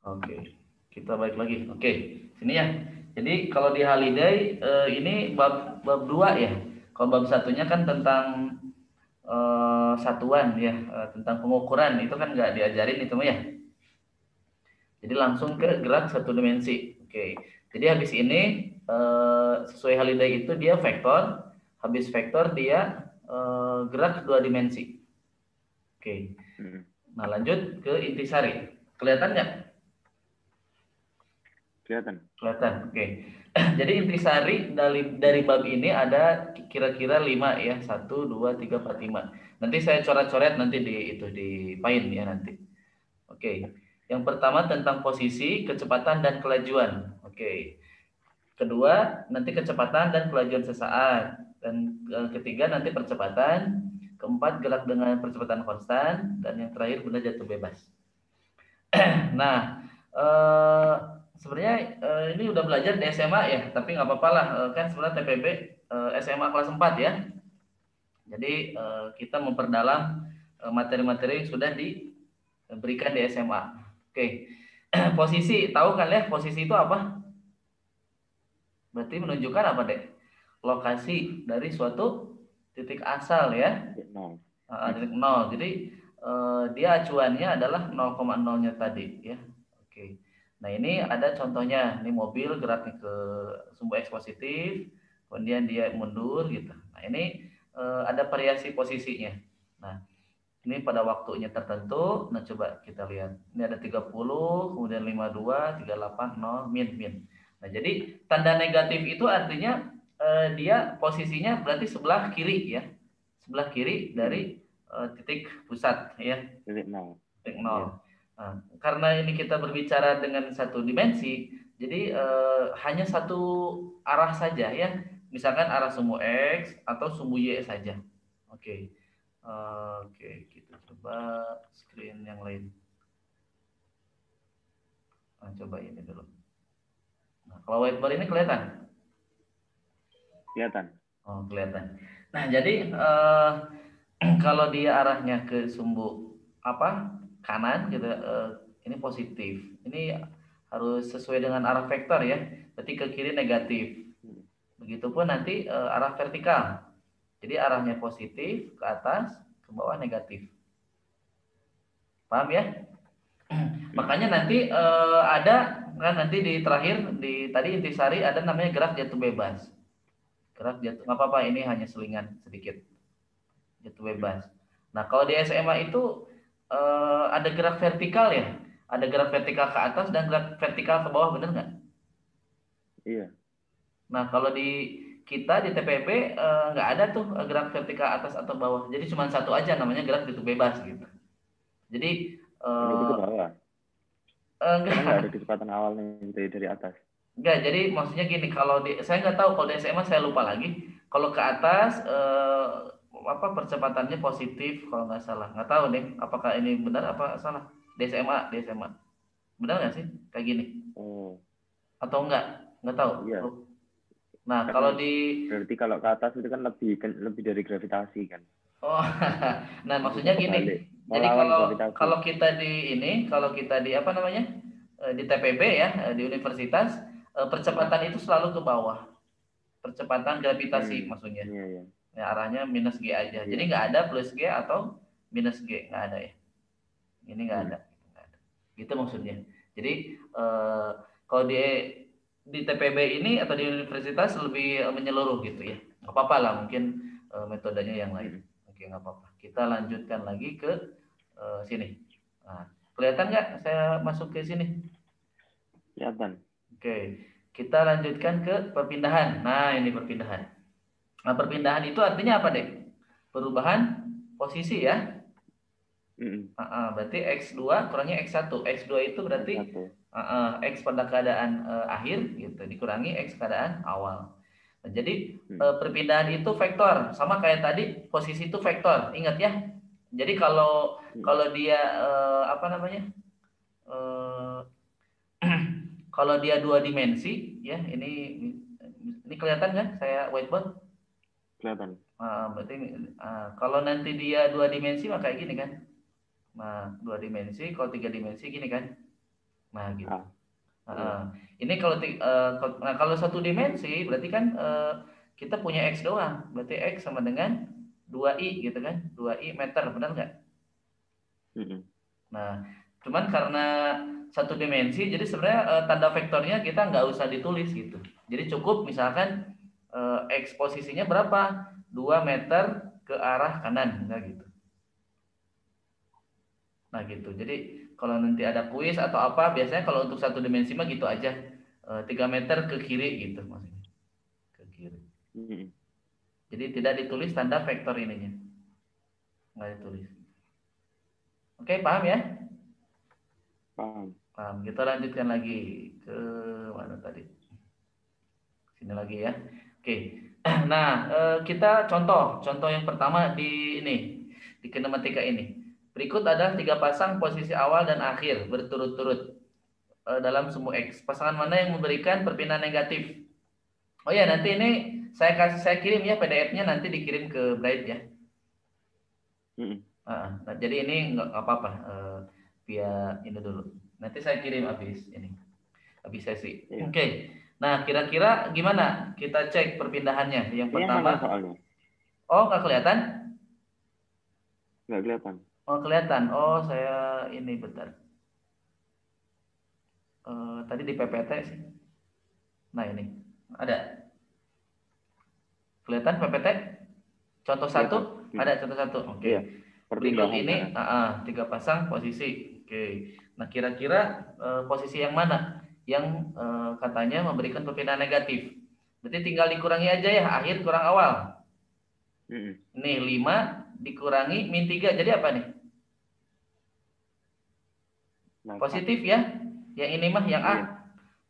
Oke, kita balik lagi. Oke, sini ya. Jadi kalau di holiday ini bab bab 2 ya. Kalau bab satunya kan tentang satuan ya, tentang pengukuran itu kan nggak diajarin itu mah ya. Jadi langsung ke gerak satu dimensi. Oke. Jadi habis ini sesuai holiday itu dia vektor, habis vektor dia gerak dua dimensi. Oke. Nah lanjut ke intisari. Kelihatan nggak? Kelihatan. Kelihatan. Oke. Jadi intisari dari bab ini ada kira-kira 5 ya. 1, 2, 3, 4, 5. Nanti saya coret-coret nanti di Paint ya nanti. Oke. Yang pertama tentang posisi, kecepatan dan kelajuan. Oke. Kedua, nanti kecepatan dan kelajuan sesaat. Dan ketiga nanti percepatan. Keempat, gerak dengan percepatan konstan. Dan yang terakhir benda jatuh bebas. Nah, sebenarnya ini udah belajar di SMA ya, tapi nggak apa-apa lah, kan sebenarnya TPB SMA kelas 4 ya. Jadi kita memperdalam materi-materi yang sudah diberikan di SMA. Oke, posisi tahu kan ya posisi itu apa? Berarti menunjukkan apa deh? Lokasi dari suatu titik asal ya, titik nol. Jadi dia acuannya adalah 0,0-nya tadi ya. Oke. Nah ini ada contohnya, ini mobil geraknya ke sumbu X positif, kemudian dia mundur gitu. Nah ini ada variasi posisinya. Nah ini pada waktunya tertentu. Nah coba kita lihat. Ini ada 30, kemudian 52, 38, 0, min. Nah jadi tanda negatif itu artinya dia posisinya berarti sebelah kiri ya. Sebelah kiri dari titik pusat ya. Titik nol. Titik nol. Nah, karena ini kita berbicara dengan satu dimensi, jadi hanya satu arah saja ya. Misalkan arah sumbu X atau sumbu Y saja. Oke. Oke, kita coba screen yang lain. Nah, coba ini dulu. Nah, kalau whiteboard ini kelihatan? Kelihatan. Oh, kelihatan. Nah, jadi kalau dia arahnya ke sumbu apa kanan gitu, ini positif. Ini harus sesuai dengan arah vektor ya. Berarti ke kiri negatif. Begitupun nanti arah vertikal. Jadi arahnya positif ke atas, ke bawah negatif. Paham ya? Makanya nanti ada kan nanti di terakhir di tadi intisari ada namanya gerak jatuh bebas. Gerak jatuh nggak apa-apa, ini hanya selingan sedikit. Jatuh bebas. Nah, kalau di SMA itu ada gerak vertikal ya. Ada gerak vertikal ke atas dan gerak vertikal ke bawah, bener nggak? Iya. Nah, kalau di kita di TPB nggak ada tuh gerak vertikal atas atau bawah. Jadi cuma satu aja namanya gerak jatuh bebas gitu. Jadi Berarti ke bawah. Karena nggak ada enggak. kecepatan awalnya dari atas. Enggak, jadi maksudnya gini, kalau di saya nggak tahu kalau di SMA saya lupa lagi. Kalau ke atas apa percepatannya positif kalau nggak salah. Nggak tahu deh, apakah ini benar apa salah. Di SMA. Benar nggak sih kayak gini? Oh, Atau enggak? Nggak tahu. iya. Nah, Kan kalau di berarti kalau ke atas itu kan lebih dari gravitasi kan. oh, nah Maksudnya maksudnya gini. kebalik. Jadi Melawan kalau gravitasi. kalau kita di ini, kalau kita di apa namanya? Di TPB ya, di universitas, percepatan itu selalu ke bawah. Percepatan gravitasi maksudnya. Iya, iya. Ya, arahnya minus G aja. Jadi Iya. nggak ada plus G atau minus G, nggak ada ya. Ini nggak ada. Nggak ada. Gitu maksudnya. Jadi kalau di TPB ini atau di universitas lebih menyeluruh gitu ya. Nggak apa-apa lah, mungkin metodenya yang lain. Oke, nggak apa-apa. Kita lanjutkan lagi ke sini. Nah, kelihatan nggak saya masuk ke sini? Kelihatan. Oke, kita lanjutkan ke perpindahan. Nah, ini perpindahan. Nah, perpindahan itu artinya apa, Dek? Perubahan posisi ya. Berarti X2 kurangnya X1. X2 itu berarti Satu. X pada keadaan akhir gitu dikurangi X keadaan awal. Nah, jadi perpindahan itu vektor, sama kayak tadi posisi itu vektor. Ingat ya. Jadi kalau kalau dia apa namanya? eh, kalau dia dua dimensi ya, ini kelihatan kan saya whiteboard? Kelihatan. Berarti kalau nanti dia dua dimensi maka kayak gini kan. Nah, dua dimensi, kalau tiga dimensi gini kan. Nah, gitu. Ah, iya. Ini kalau satu dimensi berarti kan kita punya X doang. Berarti X sama dengan 2i gitu kan. 2i meter, benar nggak? Mm-mm. Nah, cuman karena satu dimensi, jadi sebenarnya tanda vektornya kita nggak usah ditulis gitu. Jadi cukup misalkan X posisinya berapa? 2 meter ke arah kanan, nah gitu. Nah gitu. Jadi kalau nanti ada kuis atau apa, biasanya kalau untuk satu dimensi mah gitu aja. 3 meter ke kiri gitu maksudnya. Ke kiri. Mm-mm. Jadi tidak ditulis tanda vektor ininya. Nggak ditulis. Oke, paham ya? Paham. Paham. Kita lanjutkan lagi ke mana tadi? Sini lagi ya. Oke. Nah, kita contoh yang pertama di ini, di kinematika ini. Berikut ada 3 pasang posisi awal dan akhir berturut-turut dalam sumbu X. Pasangan mana yang memberikan perpindahan negatif? Oh ya, nanti ini saya kirim ya PDF-nya, nanti dikirim ke Bright ya. Mm-mm. Nah, jadi ini nggak apa-apa, via ini dulu. Nanti saya kirim habis sesi. Iya. Oke. Nah, kira-kira gimana kita cek perpindahannya? Yang Ini yang mana pertama, soalnya? oh nggak kelihatan? Nggak kelihatan. Oh kelihatan. Oh saya ini bentar. Tadi di PPT sih. Nah ini ada. Kelihatan PPT? Contoh satu, Kelihatan. ada Mm-mm. contoh satu. Oke. Iya. Berikut Perpindahan ini kan? 3 pasang posisi. Oke. Nah kira-kira posisi yang mana yang katanya memberikan perpindahan negatif? Berarti tinggal dikurangi aja ya, akhir kurang awal. Mm-mm. Nih 5 dikurangi min 3 jadi apa nih? Nah, Pak. Positif ya. Yang ini mah yang A. Iya.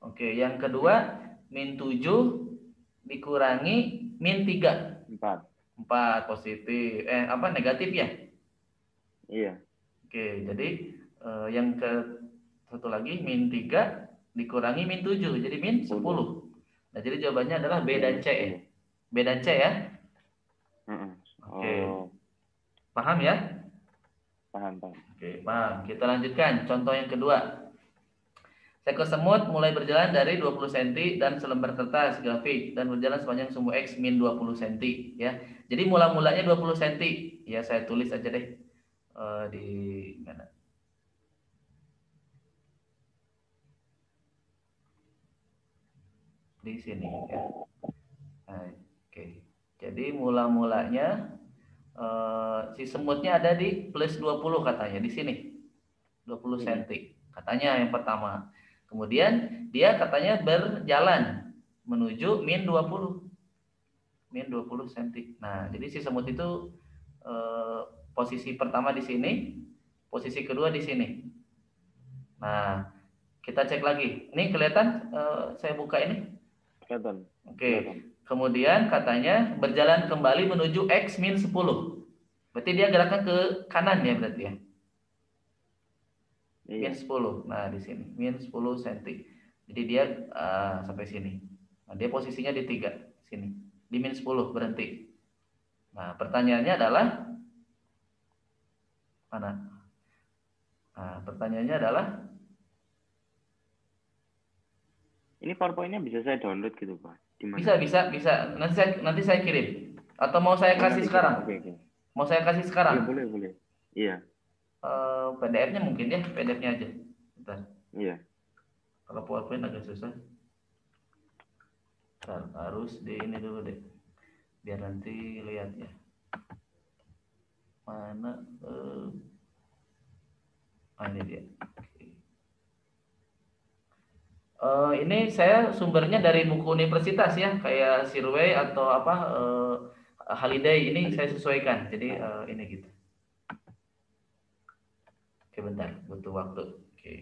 Oke, yang Mm. kedua min 7 dikurangi min 3. 4. 4 positif. Apa negatif ya? Iya. Oke, jadi yang ke satu lagi min 3 dikurangi min 7 jadi min 10. 10. Nah, jadi jawabannya adalah B Iya, dan min C ya. 10. B dan C ya. Mm-mm. Oke. Oh, Paham ya? paham, paham. Oke, paham. Kita lanjutkan contoh yang kedua. Seekor semut mulai berjalan dari 20 cm dan selembar kertas grafik dan berjalan sepanjang sumbu X min 20 cm ya. Jadi mula-mulanya 20 cm. Ya saya tulis aja deh di mana? Di sini ya. Nah, oke. Jadi mula-mulanya si semutnya ada di plus 20 katanya di sini. 20 Mm-mm. cm. Katanya yang pertama. Kemudian dia katanya berjalan menuju min 20. Min 20 cm. Nah, jadi si semut itu eh, posisi pertama di sini, posisi kedua di sini. Nah, kita cek lagi. Ini kelihatan saya buka ini. Kelihatan. Oke. Kelihatan. Kemudian katanya berjalan kembali menuju X min 10. Berarti dia gerakan ke kanan ya berarti ya. Min Iya. 10. Nah, di sini min 10 cm. Jadi dia sampai sini. Nah, dia posisinya di 3 sini. Di min 10 berhenti. Nah, pertanyaannya adalah mana? Nah, pertanyaannya adalah Ini PowerPoint-nya bisa saya download gitu, Pak. Di mana? bisa. Nanti saya kirim. Atau mau saya Oh, kasih nanti kirim. sekarang? Oke, oke. Mau saya kasih Iya, sekarang? boleh, boleh. Iya. PDF-nya mungkin ya, PDF-nya aja. Bentar. Iya. Kalau PowerPoint agak susah. Bentar, harus di ini dulu deh. Biar nanti lihat ya. Mana ini dia. Oke. Ini saya sumbernya dari buku universitas ya, kayak Sirway atau apa Holiday ini Kali saya itu. sesuaikan. Jadi Ah. ini gitu. Oke, bentar, butuh waktu. Oke.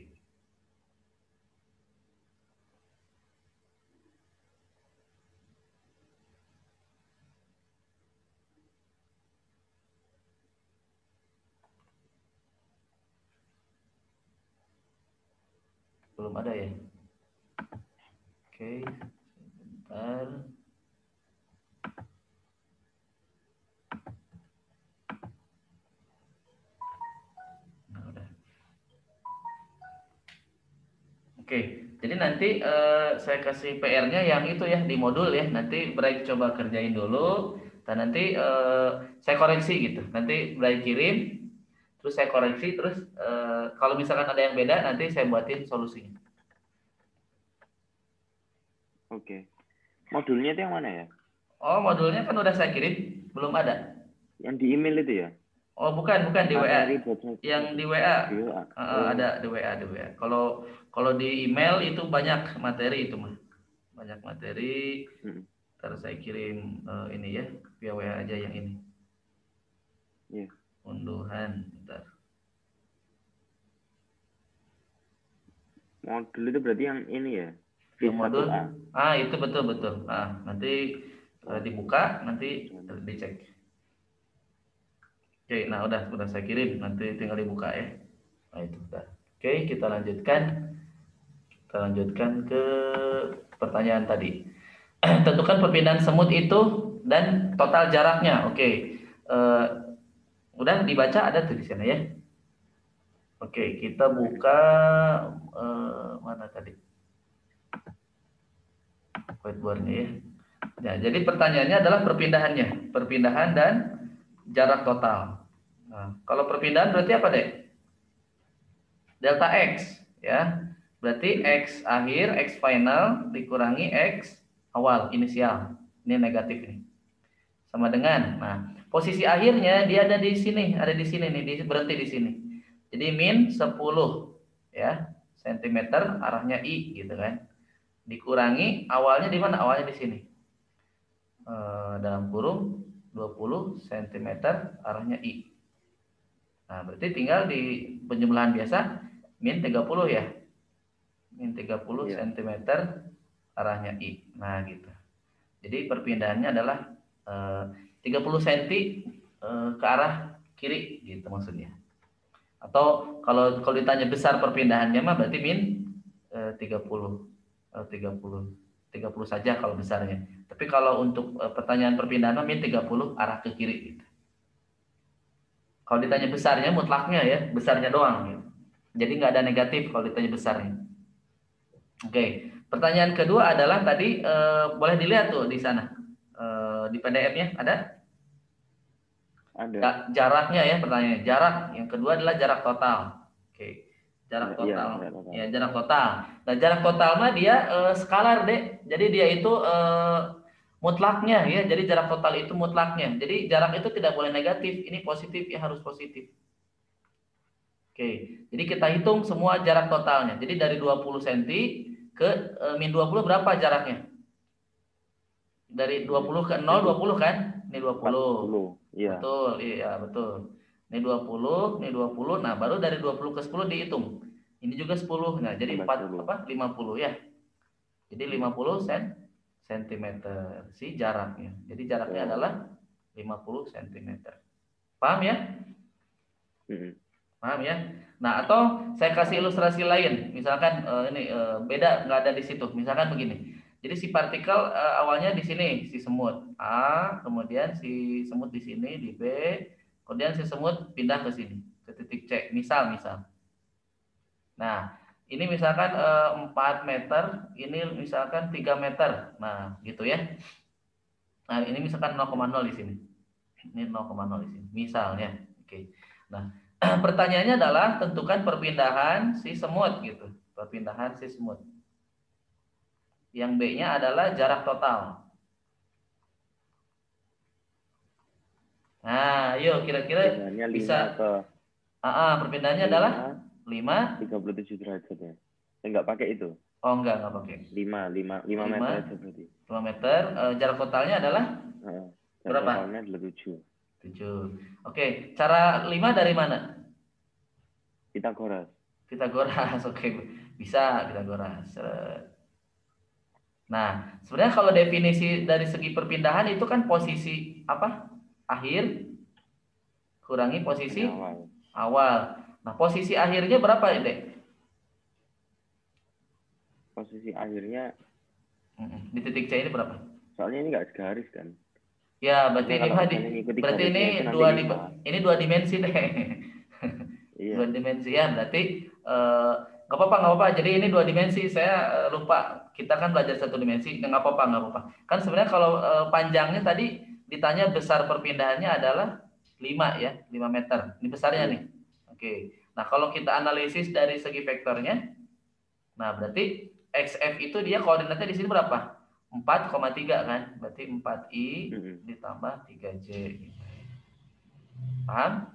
Belum ada ya. Oke, bentar. Nah, udah. Oke, jadi nanti saya kasih PR-nya yang itu ya di modul ya. Nanti Bray coba kerjain dulu, dan nanti saya koreksi gitu. Nanti Bray kirim, terus saya koreksi, terus kalau misalkan ada yang beda, nanti saya buatin solusinya. Oke. Modulnya itu yang mana ya? Oh, modulnya kan udah saya kirim, belum ada. Yang di email itu ya? Oh, bukan di WA. Materi buat Yang di WA. di WA. Ada di WA. Kalau di email itu banyak materi itu mah. Banyak materi. Ntar saya kirim ini ya, via WA aja yang ini. Iya. Unduhan, bentar. Modul itu berarti yang ini ya? Modul. A. Itu betul. Nanti dibuka, nanti dicek. Oke, nah udah saya kirim, nanti tinggal dibuka ya. Nah itu udah. Oke, kita lanjutkan. Kita lanjutkan ke pertanyaan tadi. Tentukan perpindahan semut itu dan total jaraknya. Oke. Udah dibaca, ada tuh di sana ya. Oke, kita buka mana tadi? Whiteboard-nya ya. Ya, jadi pertanyaannya adalah perpindahan dan jarak total. Nah, kalau perpindahan berarti apa, Dek? Delta X, ya. Berarti X akhir, X final dikurangi X awal, inisial. Ini negatif nih. Sama dengan, nah, posisi akhirnya dia ada di sini nih, berhenti di sini. Jadi min 10 ya, sentimeter arahnya I gitu kan. Dikurangi awalnya di mana? Awalnya di sini. Dalam kurung 20 cm arahnya I. Nah, berarti tinggal di penjumlahan biasa min 30 ya. Min 30 cm arahnya I. Nah, gitu. Jadi perpindahannya adalah 30 cm ke arah kiri gitu maksudnya. Atau kalau ditanya besar perpindahannya mah berarti min 30 saja kalau besarnya. Tapi kalau untuk pertanyaan perpindahan min 30 arah ke kiri gitu. Kalau ditanya besarnya mutlaknya ya, besarnya doang gitu. Jadi nggak ada negatif kalau ditanya besarnya. Oke, pertanyaan kedua adalah tadi boleh dilihat tuh di sana. Di PDF-nya ada? Ada. Jaraknya ya pertanyaannya. Jarak. Yang kedua adalah jarak total. Oke. Jarak total. Ya, jarak total. Nah, jarak total mah dia skalar, Dek. Jadi dia itu mutlaknya ya. Jadi jarak total itu mutlaknya. Jadi jarak itu tidak boleh negatif. Ini positif ya, harus positif. Oke. Jadi kita hitung semua jarak totalnya. Jadi dari 20 cm ke min 20 berapa jaraknya? Dari 20 ke 0 20 kan? Ini 20. Iya. Betul, iya betul. Ini 20, ini 20. Nah, baru dari 20 ke 10 dihitung. Ini juga 10. Nah, jadi 50 ya. Jadi 50 cm si jaraknya. Jadi jaraknya adalah 50 cm. Paham ya? Paham ya? Nah, atau saya kasih ilustrasi lain. Misalkan ini beda nggak ada di situ. Misalkan begini. Jadi si partikel awalnya di sini si semut A, kemudian si semut di sini di B, kemudian si semut pindah ke sini ke titik C. Misal. Nah, ini misalkan 4 meter, ini misalkan 3 meter. Nah, gitu ya. Nah, ini misalkan 0,0 di sini. Ini 0,0 di sini. Misalnya. Oke. Nah, pertanyaannya adalah tentukan perpindahan si semut gitu. Perpindahan si semut. Yang B-nya adalah jarak total. Nah, yuk kira-kira bisa perpindahannya adalah 37 derajat ya. Enggak pakai itu. Oh, enggak pakai. 5 meter aja berarti. 5 meter, jarak totalnya adalah berapa? Totalnya adalah 7. Oke, cara 5 dari mana? Pitagoras. Oke. Bisa Pitagoras. Nah, sebenarnya kalau definisi dari segi perpindahan itu kan posisi apa? Akhir kurangi posisi awal. Nah, posisi akhirnya berapa ya, Dek? Posisi akhirnya di titik C ini berapa? Soalnya ini nggak segaris kan? Ya, berarti ini dua dimensi deh. Iya. 2 dimensi ya, berarti Nggak apa-apa, nggak apa-apa. Jadi ini 2 dimensi. Saya lupa. Kita kan belajar 1 dimensi. Nggak apa-apa, nggak apa-apa. Kan sebenarnya kalau panjangnya tadi ditanya besar perpindahannya adalah 5 ya, 5 meter. Ini besarnya Iya. nih. Oke. Nah kalau kita analisis dari segi vektornya, nah berarti XF itu dia koordinatnya di sini berapa? 4,3 kan? Berarti 4i ditambah 3j. Paham?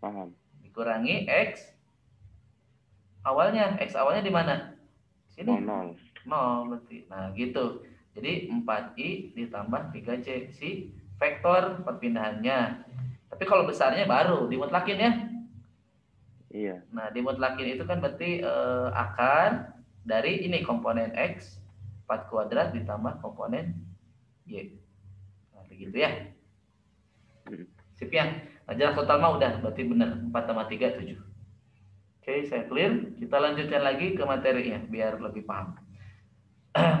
Paham. Dikurangi X awalnya di mana? Sini. 0. 0 berarti. Nah, gitu. Jadi 4i ditambah 3c si vektor perpindahannya. Tapi kalau besarnya baru dimutlakin ya. Iya. Nah, dimutlakin itu kan berarti akar dari ini komponen X 4 kuadrat ditambah komponen Y. Nah, begitu ya. Sip ya. Nah, jarak total mah udah berarti benar 4 tambah 3 7. Oke, saya clear. Kita lanjutkan lagi ke materinya biar lebih paham.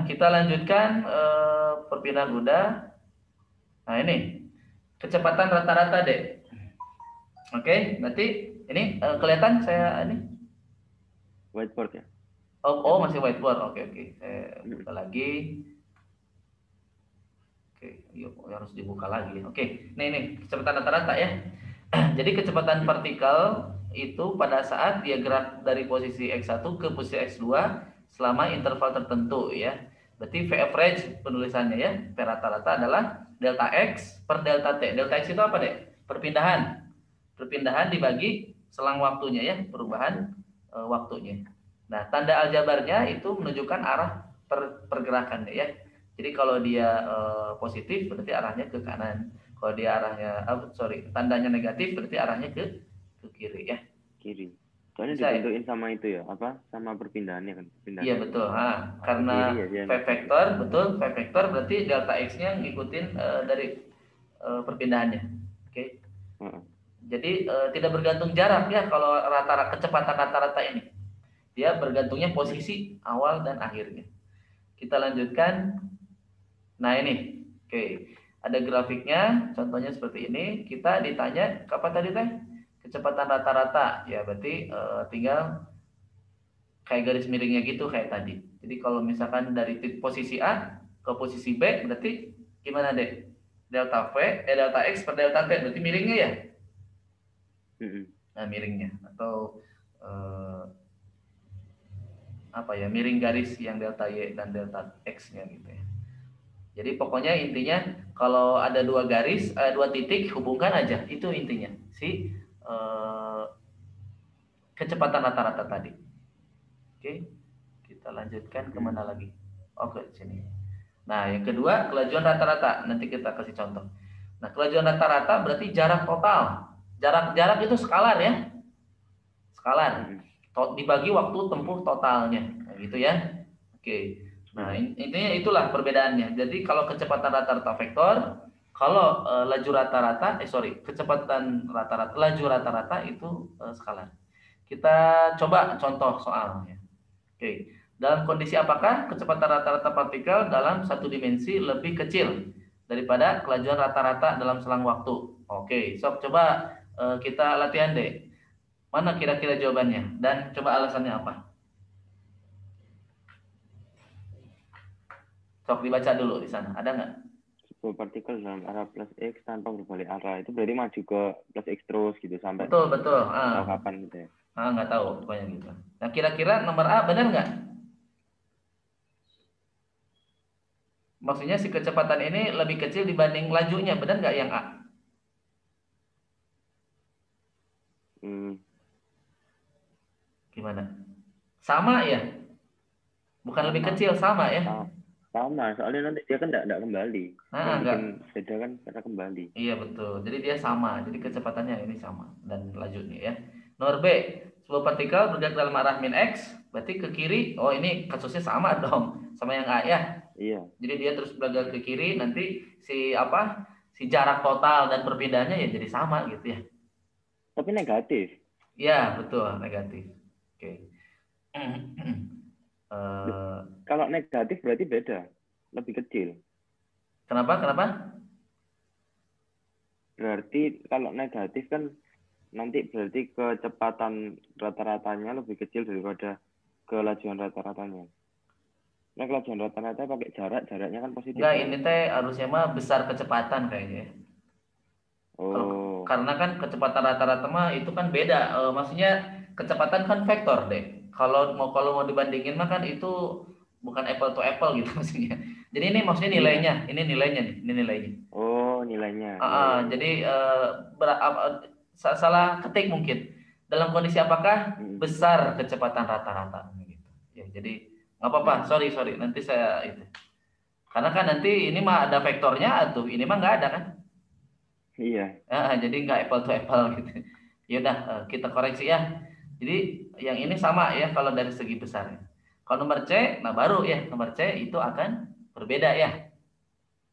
Kita lanjutkan perpindahan udah. Nah, ini kecepatan rata-rata deh. Oke, berarti ini kelihatan saya ini. Whiteboard ya. Oh, masih whiteboard. Oke. Saya buka lagi. Oke, yuk harus dibuka lagi. Oke, ini kecepatan rata-rata ya. Jadi kecepatan partikel itu pada saat dia gerak dari posisi X1 ke posisi X2 selama interval tertentu ya. Berarti V average penulisannya ya, V rata-rata adalah delta X per delta T. Delta X itu apa deh? Perpindahan. Perpindahan dibagi selang waktunya ya, perubahan waktunya. Nah, tanda aljabarnya itu menunjukkan arah pergerakannya ya. Jadi kalau dia positif berarti arahnya ke kanan. Kalau dia arahnya tandanya negatif berarti arahnya ke kiri ya. Kiri. Soalnya Bisa ya? ditentuin sama itu ya, apa? Sama perpindahannya kan. Iya betul. Karena kiri ya, V vektor, betul. V vektor berarti delta X-nya ngikutin dari perpindahannya. Oke. Jadi tidak bergantung jarak ya kalau rata-rata kecepatan rata-rata ini. Dia bergantungnya posisi awal dan akhirnya. Kita lanjutkan. Nah ini, oke, ada grafiknya, contohnya seperti ini. Kita ditanya, apa tadi teh? Kecepatan rata-rata, ya berarti tinggal kayak garis miringnya gitu kayak tadi. Jadi kalau misalkan dari posisi A ke posisi B, berarti gimana deh? Delta delta X per delta T, berarti miringnya ya? Nah miringnya, atau apa ya, miring garis yang delta Y dan delta X-nya gitu ya. Jadi pokoknya intinya kalau ada 2 garis, 2 titik hubungkan aja, itu intinya si kecepatan rata-rata tadi. Oke, kita lanjutkan kemana lagi? Oke, sini. Nah, yang kedua kelajuan rata-rata. Nanti kita kasih contoh. Nah, kelajuan rata-rata berarti jarak total. Jarak itu skalar ya, skalar. Dibagi waktu tempuh totalnya, nah, gitu ya. Oke. Nah, intinya itulah perbedaannya. Jadi kalau kecepatan rata-rata vektor, kalau laju rata-rata, kecepatan rata-rata, laju rata-rata itu skalar. Kita coba contoh soalnya. Oke. Dalam kondisi apakah kecepatan rata-rata partikel dalam 1 dimensi lebih kecil daripada kelajuan rata-rata dalam selang waktu? Oke, sok coba kita latihan deh. Mana kira-kira jawabannya? Dan coba alasannya apa? Sok dibaca dulu di sana. Ada nggak? Sebuah partikel dalam arah plus X tanpa berbalik arah. Itu berarti maju ke plus X terus gitu sampai Betul. tahu kapan gitu ya. Nggak tahu pokoknya gitu. Nah, kira-kira nomor A benar nggak? Maksudnya si kecepatan ini lebih kecil dibanding lajunya, benar nggak yang A? Gimana? Sama ya? Bukan sama. Lebih kecil, sama ya? Sama, soalnya nanti dia kan nggak kembali. Bikin beda kan karena kembali. Iya betul, jadi dia sama. Jadi kecepatannya ini sama dan lajunya ya. Nomor B, sebuah partikel bergerak dalam arah min X, berarti ke kiri. Oh ini kasusnya sama dong, sama yang A ya? Iya. Jadi dia terus bergerak ke kiri, nanti si jarak total dan perpindahannya ya jadi sama gitu ya. Tapi negatif. Iya betul, negatif. Oke. Kalau negatif berarti beda, lebih kecil. Kenapa? Berarti kalau negatif kan nanti berarti kecepatan rata-ratanya lebih kecil daripada kelajuan rata-ratanya. Nah, kelajuan rata-rata pakai jaraknya kan positif Enggak, kan? ini teh harusnya mah besar kecepatan kayaknya. Kalau Oh, karena kan kecepatan rata-rata mah itu kan beda. Maksudnya kecepatan kan vektor deh. Kalau mau dibandingin mah kan itu bukan apple to apple gitu maksudnya. Jadi ini maksudnya iya. nilainya, ini nilainya. Oh, nilainya. Iya, iya, iya. Jadi salah ketik mungkin. Dalam kondisi apakah Mm, besar kecepatan rata-rata gitu. Ya, jadi nggak apa-apa. mm. Sorry nanti saya itu. Karena kan nanti ini mah ada vektornya tuh, ini mah nggak ada kan. Iya. Jadi nggak apple to apple gitu. Ya udah kita koreksi ya. Jadi yang ini sama ya kalau dari segi besarnya. Kalau nomor C, nah baru ya nomor C itu akan berbeda ya.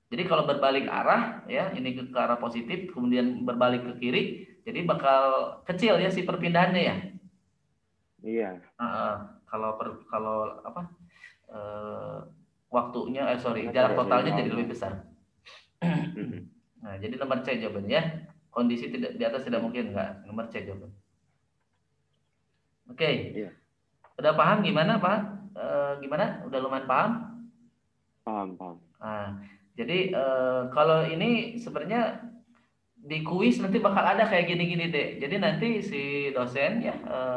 Jadi kalau berbalik arah ya ini ke arah positif kemudian berbalik ke kiri, jadi bakal kecil ya si perpindahannya ya. Iya. Kalau apa eh, waktunya sorry Karena jarak jarak dari totalnya jadi nolnya. lebih besar. Mm, Nah jadi nomor C jawabannya ya. Kondisi tidak di atas tidak mm. mungkin enggak nomor C jawaban. Oke, Iya. udah paham gimana Pak? Gimana? Udah lumayan paham? Paham, paham. Nah, jadi kalau ini sebenarnya di kuis nanti bakal ada kayak gini-gini deh. Jadi nanti si dosen ya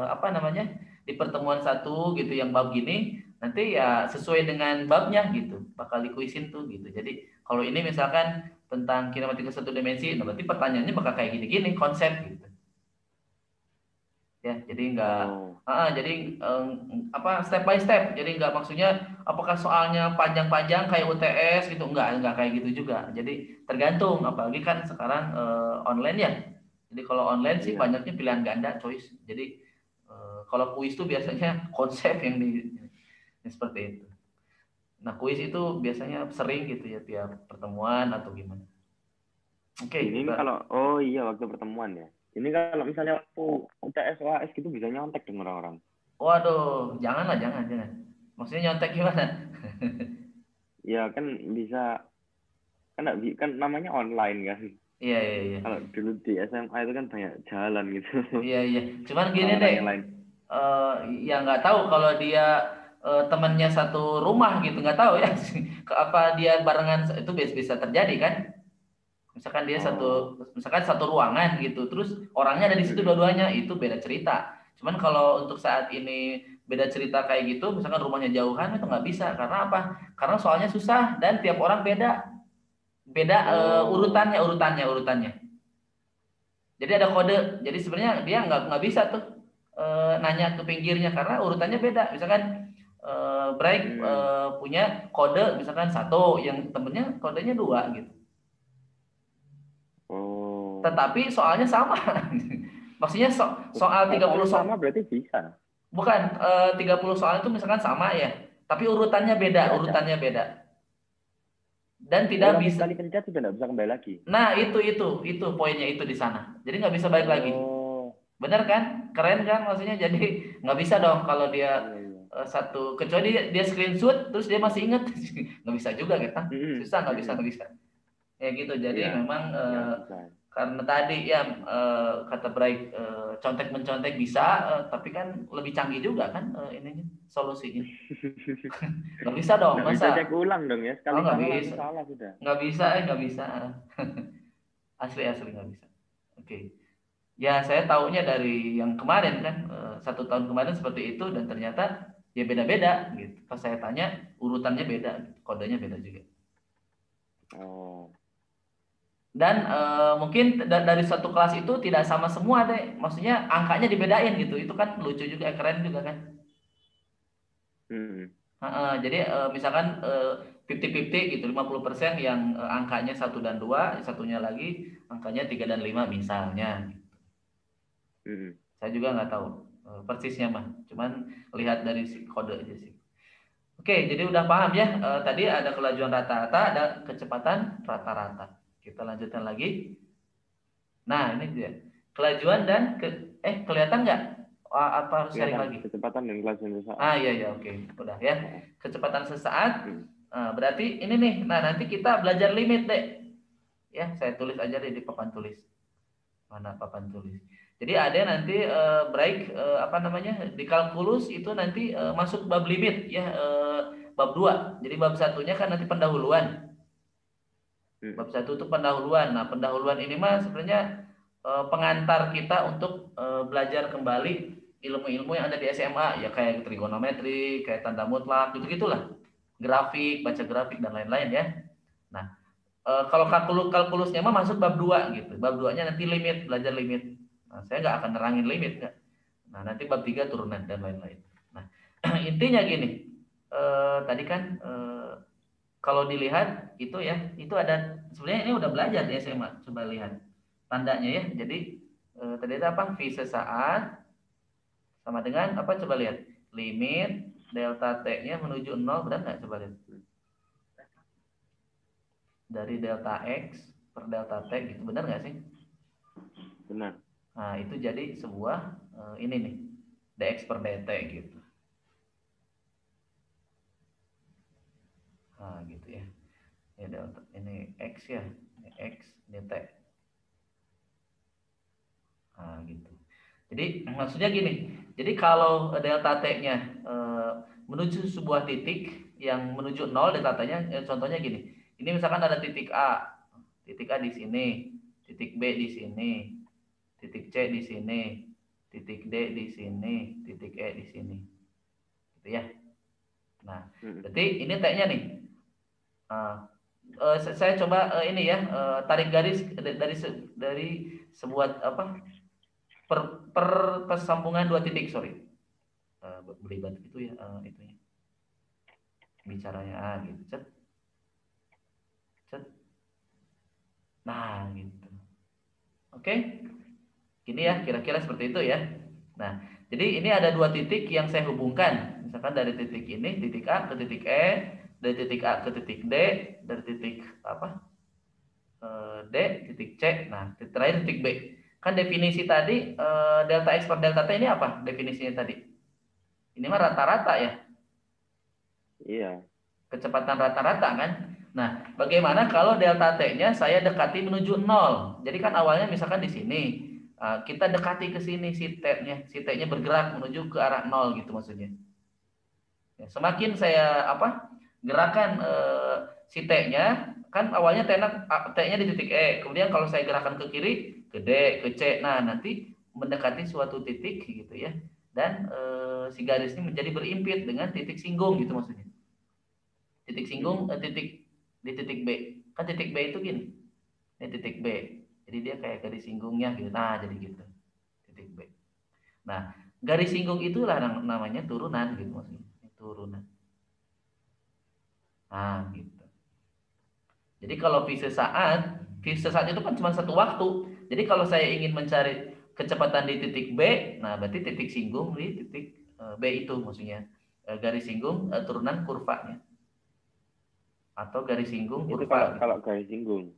apa namanya di pertemuan satu gitu yang bab gini nanti ya sesuai dengan babnya gitu bakal dikuisin tuh gitu. Jadi kalau ini misalkan tentang kinematika satu dimensi, nah berarti pertanyaannya bakal kayak gini-gini konsep gitu. Ya jadi nggak Oh. jadi apa step by step jadi nggak maksudnya apakah soalnya panjang-panjang kayak UTS gitu nggak kayak gitu juga jadi tergantung apalagi kan sekarang online ya jadi kalau online sih Iya. banyaknya pilihan ganda choice jadi kalau kuis tuh biasanya konsep yang seperti itu nah kuis itu biasanya sering gitu ya tiap pertemuan atau gimana oke Ini kita kalau, oh iya waktu pertemuan ya. Ini kalau misalnya waktu UTS, OAS gitu bisa nyontek dong orang-orang. waduh janganlah jangan maksudnya nyontek gimana Ya kan bisa, kan, kan namanya online kan. iya. Kalau dulu di SMA itu kan banyak jalan gitu. Iya. Cuman gini Orang-orang deh, yang lain. ya nggak tahu kalau dia temannya satu rumah gitu, nggak tahu ya. Ke apa dia barengan itu bisa terjadi kan? Oh. Misalkan satu ruangan gitu, terus orangnya ada di situ Mm-mm. dua-duanya, itu beda cerita. Cuman kalau untuk saat ini beda cerita kayak gitu, misalkan rumahnya jauhan itu nggak bisa. Karena apa? Karena soalnya susah dan tiap orang beda, beda Oh. urutannya. Jadi ada kode. Jadi sebenarnya dia nggak bisa tuh nanya ke pinggirnya karena urutannya beda. Misalkan Bright Mm. punya kode misalkan satu, yang temennya kodenya dua gitu. Oh. Tetapi soalnya sama. Maksudnya soal Kalau 30 soalnya sama berarti bisa. bukan 30 soal itu misalkan sama ya, tapi Tapi ada. urutannya beda dan Oh, tidak tapi bisa. sekali pencet sudah nggak bisa kembali lagi. Nah itu poinnya itu di sana. Jadi nggak bisa balik lagi. Oh. Bener kan? Keren kan maksudnya? Jadi nggak bisa dong kalau dia Iya, iya. satu kecuali dia screenshot terus dia masih inget nggak bisa juga kan? Mm-mm. Susah Mm-mm. nggak bisa. Ya gitu. Jadi Iya, memang nggak bisa. karena tadi ya kata Bright contek mencontek bisa, tapi kan lebih canggih juga kan ininya solusinya. Nggak bisa dong, Nggak bisa cek masa? ulang dong ya. Oh Sekali nggak salah langsung bisa, salah sudah. nggak bisa. Asli nggak bisa. Oke. Ya saya taunya dari yang kemarin kan 1 tahun kemarin seperti itu dan ternyata ya beda-beda gitu. Pas saya tanya urutannya beda, kodenya beda juga. Oh. Dan mungkin dari satu kelas itu tidak sama semua deh. Maksudnya angkanya dibedain gitu. Itu kan lucu juga, keren juga kan. Mm-mm. Jadi misalkan 50-50 gitu, 50% yang angkanya satu dan dua, satunya lagi angkanya 3 dan 5 misalnya. Mm-mm. Saya juga nggak tahu persisnya mah. Cuman lihat dari si kode aja sih. Oke, jadi udah paham ya. Tadi ada kelajuan rata-rata, ada kecepatan rata-rata. Kita lanjutkan lagi. Nah, ini dia. Kelajuan dan kelihatan nggak? Apa harus sharing Kelihatan lagi? kecepatan dan kelanjutan saat. Ah iya oke. Udah ya. Oh. Kecepatan sesaat. Mm. Berarti ini nih. Nah, nanti kita belajar limit deh. Ya, saya tulis aja deh di papan tulis. Mana papan tulis. Jadi ada nanti break apa namanya di kalkulus itu nanti masuk bab limit ya bab 2. Jadi bab satunya kan nanti pendahuluan. Bab 1 itu pendahuluan. Nah, pendahuluan ini mah sebenarnya pengantar kita untuk belajar kembali ilmu-ilmu yang ada di SMA ya kayak trigonometri, kayak tanda mutlak, gitu-gitulah. Grafik, baca grafik dan lain-lain ya. Nah, kalau kalkulusnya mah masuk bab 2 gitu. Bab 2-nya nanti limit, belajar limit. Nah, saya nggak akan nerangin limit nggak. Nah, nanti bab 3 turunan dan lain-lain. Nah, intinya gini. Tadi kan kalau dilihat itu ya, itu ada sebenarnya ini udah belajar di SMA. Coba lihat tandanya ya. Jadi tadi itu apa? V sesaat sama dengan apa? Coba lihat. Limit delta T-nya menuju 0, benar nggak? Coba lihat. Dari delta X per delta T gitu, benar nggak sih? Benar. Nah, itu jadi sebuah ini nih, dx per dt gitu. Nah, gitu ya. Ya delta ini x ya, ini x, ini t. Nah, gitu. Jadi maksudnya gini. Jadi kalau delta t-nya menuju sebuah titik yang menuju 0 delta t-nya contohnya gini. Ini misalkan ada titik A. Titik A di sini, titik B di sini, titik C di sini, titik D di sini, titik E di sini. Gitu ya. Nah, berarti ini T-nya nih. Saya coba ini ya, tarik garis dari sebuah apa per persambungan dua titik, sorry. Berlibat gitu ya, itunya. Bicaranya gitu. Cet. Cet. Nah, gitu. Oke. Gini ya, kira-kira seperti itu ya. Nah, jadi ini ada dua titik yang saya hubungkan. Misalkan dari titik ini, titik A ke titik E, dari titik A ke titik D, dari titik apa? D, titik C. Nah, terakhir titik B. Kan definisi tadi delta X per delta T ini apa definisinya tadi? Ini mah rata-rata ya. Iya. Kecepatan rata-rata kan. Nah, bagaimana kalau delta T-nya saya dekati menuju 0? Jadi kan awalnya misalkan di sini kita dekati ke sini si T-nya bergerak menuju ke arah 0 gitu maksudnya. Ya, semakin saya apa? Gerakan si T-nya kan awalnya T-nya di titik E. Kemudian kalau saya gerakan ke kiri, ke D, ke C. Nah, nanti mendekati suatu titik gitu ya. Dan si garis ini menjadi berimpit dengan titik singgung gitu maksudnya. Titik singgung titik di titik B. Kan titik B itu gini. Ini titik B. Jadi dia kayak garis singgungnya gitu. Nah, jadi gitu. Titik B. Nah, garis singgung itulah namanya turunan gitu maksudnya. Turunan. Nah, gitu. Jadi kalau V sesaat itu kan cuma satu waktu. Jadi kalau saya ingin mencari kecepatan di titik B, nah berarti titik singgung di titik B itu maksudnya. Garis singgung turunan kurvanya. Atau garis singgung Itu kurva gitu. kalau garis singgung.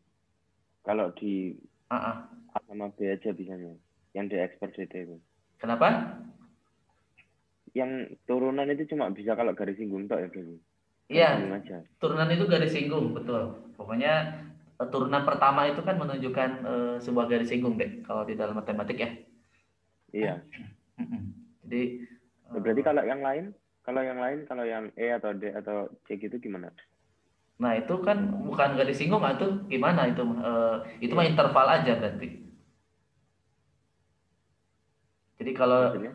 Kalau di A sama B aja bisanya. Yang di X per dt itu. Kenapa? Yang turunan itu cuma bisa kalau garis singgung tok ya berarti. Iya, Garis singgung aja. turunan itu garis singgung, betul. Pokoknya turunan pertama itu kan menunjukkan sebuah garis singgung deh, kalau di dalam matematik ya. Iya. Jadi, Berarti kalau yang E atau D atau C gitu gimana? nah itu kan bukan garis singgung atau gimana itu? Itu mah Iya. interval aja berarti. Jadi kalau Maksudnya?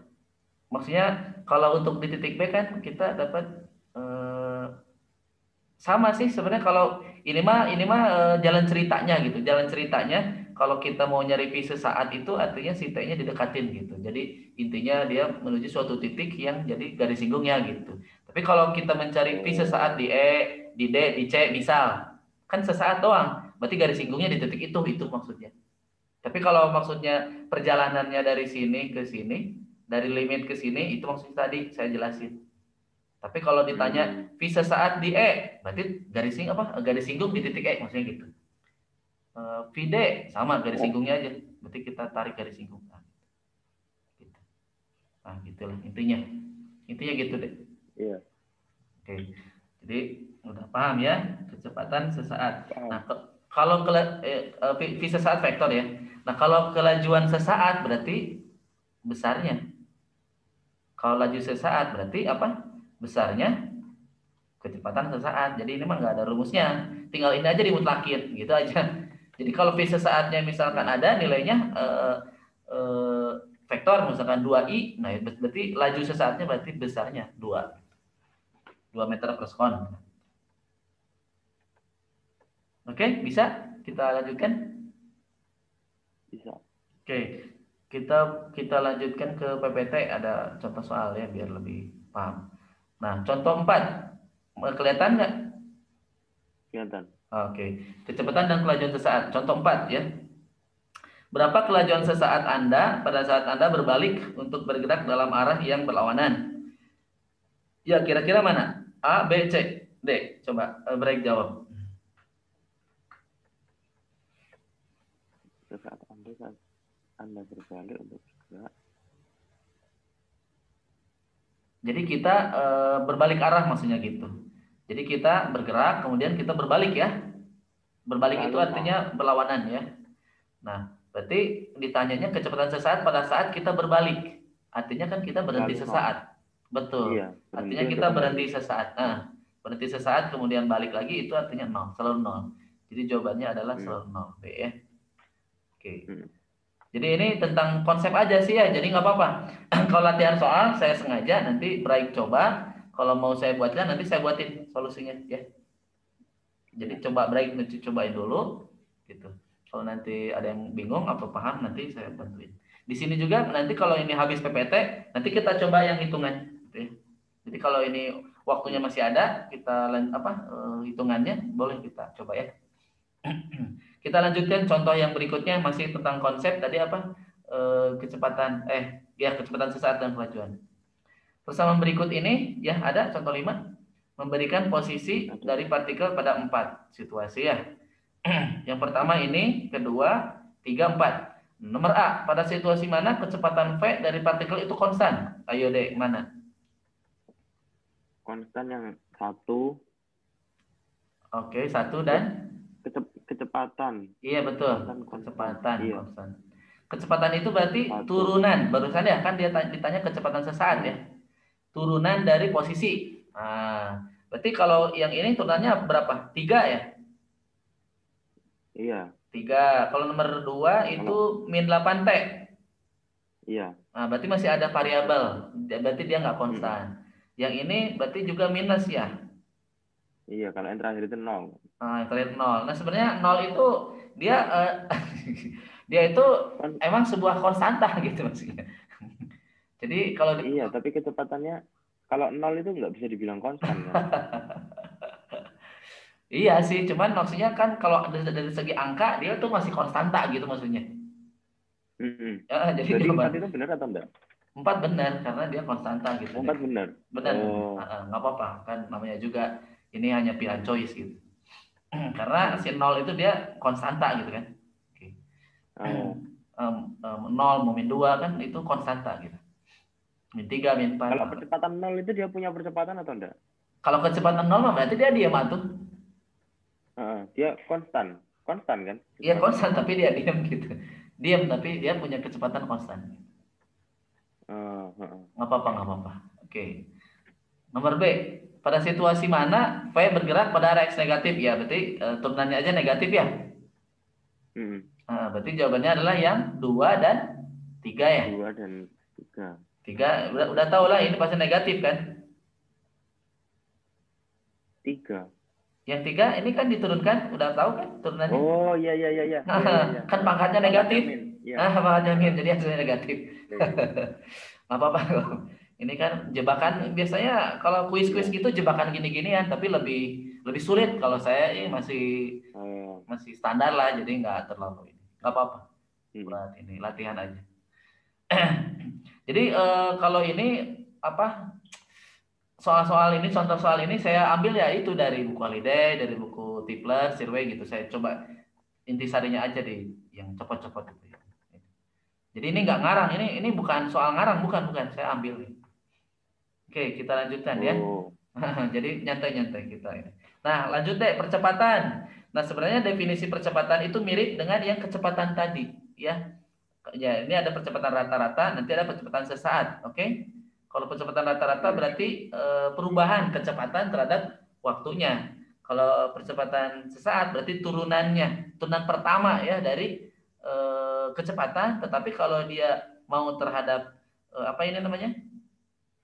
maksudnya kalau untuk di titik B kan kita dapat eh, sama sih sebenarnya kalau ini mah jalan ceritanya gitu. Jalan ceritanya kalau kita mau nyari V sesaat itu artinya si T-nya didekatin gitu. Jadi intinya dia menuju suatu titik yang jadi garis singgungnya gitu. Tapi kalau kita mencari V sesaat di E, di D, di C misal, kan sesaat doang. Berarti garis singgungnya di titik itu maksudnya. Tapi kalau maksudnya perjalanannya dari sini ke sini, dari limit ke sini, itu maksudnya tadi saya jelasin. Tapi kalau ditanya V sesaat di E, berarti garis singgung di titik E maksudnya gitu. VD sama garis singgungnya aja. Berarti kita tarik garis singgung. Nah, gitu. Nah, gitulah intinya. Intinya gitu deh. Iya. Oke. Jadi udah paham ya kecepatan sesaat. Nah, Paham. kalau V sesaat vektor ya. Nah, kalau kelajuan sesaat berarti besarnya. Kalau laju sesaat berarti apa? Besarnya kecepatan sesaat. Jadi ini mah nggak ada rumusnya. Tinggal ini aja dimutlakin, gitu aja. Jadi kalau V sesaatnya misalkan ada nilainya eh, vektor misalkan 2i, nah berarti laju sesaatnya berarti besarnya 2 meter per sekon. Oke, bisa kita lanjutkan? Bisa. Oke, kita lanjutkan ke PPT, ada contoh soal ya biar lebih paham. Nah, contoh 4. Kelihatan nggak? Kelihatan. Oke, kecepatan dan kelajuan sesaat. Contoh 4 ya. Berapa kelajuan sesaat Anda pada saat Anda berbalik untuk bergerak dalam arah yang berlawanan? Ya, kira-kira mana? A, B, C, D. Coba break jawab. Saat Anda berbalik untuk bergerak. Jadi kita berbalik arah maksudnya gitu. Jadi kita bergerak, kemudian kita berbalik ya. Berbalik itu artinya berlawanan ya. Nah, berarti ditanyanya kecepatan sesaat pada saat kita berbalik. Artinya kan kita berhenti sesaat. Betul. Iya, artinya kita berhenti sesaat. Nah, berhenti sesaat kemudian balik lagi itu artinya 0, selalu 0. Jadi jawabannya adalah selalu 0 B ya. Oke. Jadi ini tentang konsep aja sih ya. Jadi nggak apa-apa. Kalau latihan soal saya sengaja nanti break coba. Kalau mau saya buatkan nanti saya buatin solusinya ya. Jadi coba break nanti cobain dulu gitu. Kalau nanti ada yang bingung atau paham nanti saya bantuin. Di sini juga nanti kalau ini habis PPT nanti kita coba yang hitungan gitu ya. Jadi kalau ini waktunya masih ada kita hitungannya boleh kita coba ya. Kita lanjutkan contoh yang berikutnya masih tentang konsep tadi apa? Kecepatan kecepatan sesaat dan kelajuan. Persamaan berikut ini ya ada contoh 5 memberikan posisi dari partikel pada 4 situasi ya. Yang pertama ini, kedua, 3, 4. Nomor A, pada situasi mana kecepatan V dari partikel itu konstan? Ayo deh, mana? Konstan yang 1. Oke, 1 dan? Kecepatan. Iya betul, kecepatan konstan. Kecepatan itu berarti turunan. Barusan ya kan dia ditanya kecepatan sesaat ya. Turunan dari posisi. Nah, berarti kalau yang ini turunannya berapa? 3 ya? Iya. 3. Kalau nomor 2 itu min 8T. Iya. Nah, berarti masih ada variabel. Berarti dia nggak konstan. Yang ini berarti juga minus ya? Iya, kalau yang terakhir itu 0. Nah, yang terakhir 0. Nah, sebenarnya 0 itu dia dia itu emang sebuah konstanta gitu maksudnya. Jadi kalau iya, tapi kecepatannya kalau 0 itu nggak bisa dibilang konstan kan? Iya sih, cuman maksudnya kan kalau dari segi angka dia tuh masih konstanta gitu maksudnya. Ya, jadi 4 itu benar atau enggak? 4 benar karena dia konstanta gitu. 4 benar. Benar. Nggak apa-apa kan namanya juga ini hanya pilihan choice gitu. Karena si 0 itu dia konstanta gitu kan. Oke. 0 mau min 2 kan itu konstanta gitu. Min 3, min 4. Kalau percepatan 0 itu dia punya percepatan atau enggak? Kalau kecepatan 0 berarti dia diam tuh. Dia konstan. Konstan kan? Iya konstan tapi dia diam gitu. Diam tapi dia punya kecepatan konstan. Nggak apa-apa. Oke. Nomor B. Pada situasi mana V bergerak pada arah X negatif? Ya, berarti turunannya aja negatif ya. Nah, berarti jawabannya adalah yang 2 dan 3 ya. 2 dan 3. 3, udah tahu lah ini pasti negatif kan? 3. Yang 3 ini kan diturunkan, udah tahu kan turunannya? Oh, iya. Kan pangkatnya negatif. Pangkatnya min, jadi hasilnya negatif. Nggak apa-apa. Ini kan jebakan biasanya kalau kuis-kuis gitu jebakan gini-gini ya, tapi lebih sulit kalau saya ini masih standar lah, jadi nggak terlalu ini. Nggak apa-apa. Buat ini latihan aja. Jadi kalau ini apa soal-soal ini contoh soal ini saya ambil ya itu dari buku Holiday, dari buku Tipler, Sirway gitu. Saya coba intisarinya aja di yang copot-copot gitu ya. Jadi ini nggak ngarang, ini bukan soal ngarang, bukan saya ambil nih. Oke, kita lanjutkan ya. Jadi nyantai-nyantai kita ini. Nah, lanjut deh percepatan. Nah, sebenarnya definisi percepatan itu mirip dengan yang kecepatan tadi. ya. Ya, ini ada percepatan rata-rata, nanti ada percepatan sesaat, oke? Kalau percepatan rata-rata berarti perubahan kecepatan terhadap waktunya. Kalau percepatan sesaat berarti turunan pertama ya dari kecepatan, tetapi kalau dia mau terhadap apa ini namanya?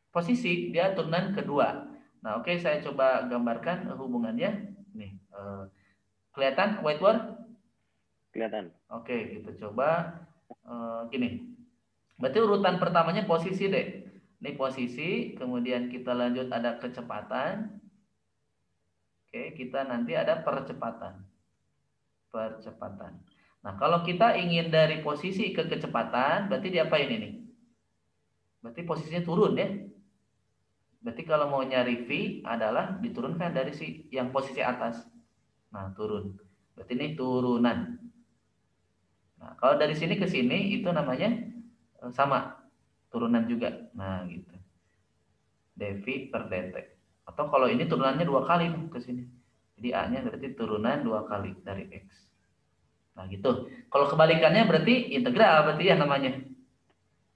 Posisi, dia turunan kedua. Nah, oke, saya coba gambarkan hubungannya. Nih, kelihatan whiteboard? Kelihatan. Oke, kita coba gini. Berarti urutan pertamanya posisi deh. Ini posisi, kemudian kita lanjut ada kecepatan. Oke, kita nanti ada percepatan. Percepatan. Nah, kalau kita ingin dari posisi ke kecepatan, berarti diapain ini? Berarti posisinya turun ya. Berarti kalau mau nyari V adalah diturunkan dari si yang posisi atas. Nah, turun. Berarti ini turunan. Nah, kalau dari sini ke sini itu namanya sama, turunan juga. Nah, gitu. dV per dt. Atau kalau ini turunannya 2 kali ke sini. Jadi A-nya berarti turunan 2 kali dari X. Nah, gitu. Kalau kebalikannya berarti integral berarti ya namanya.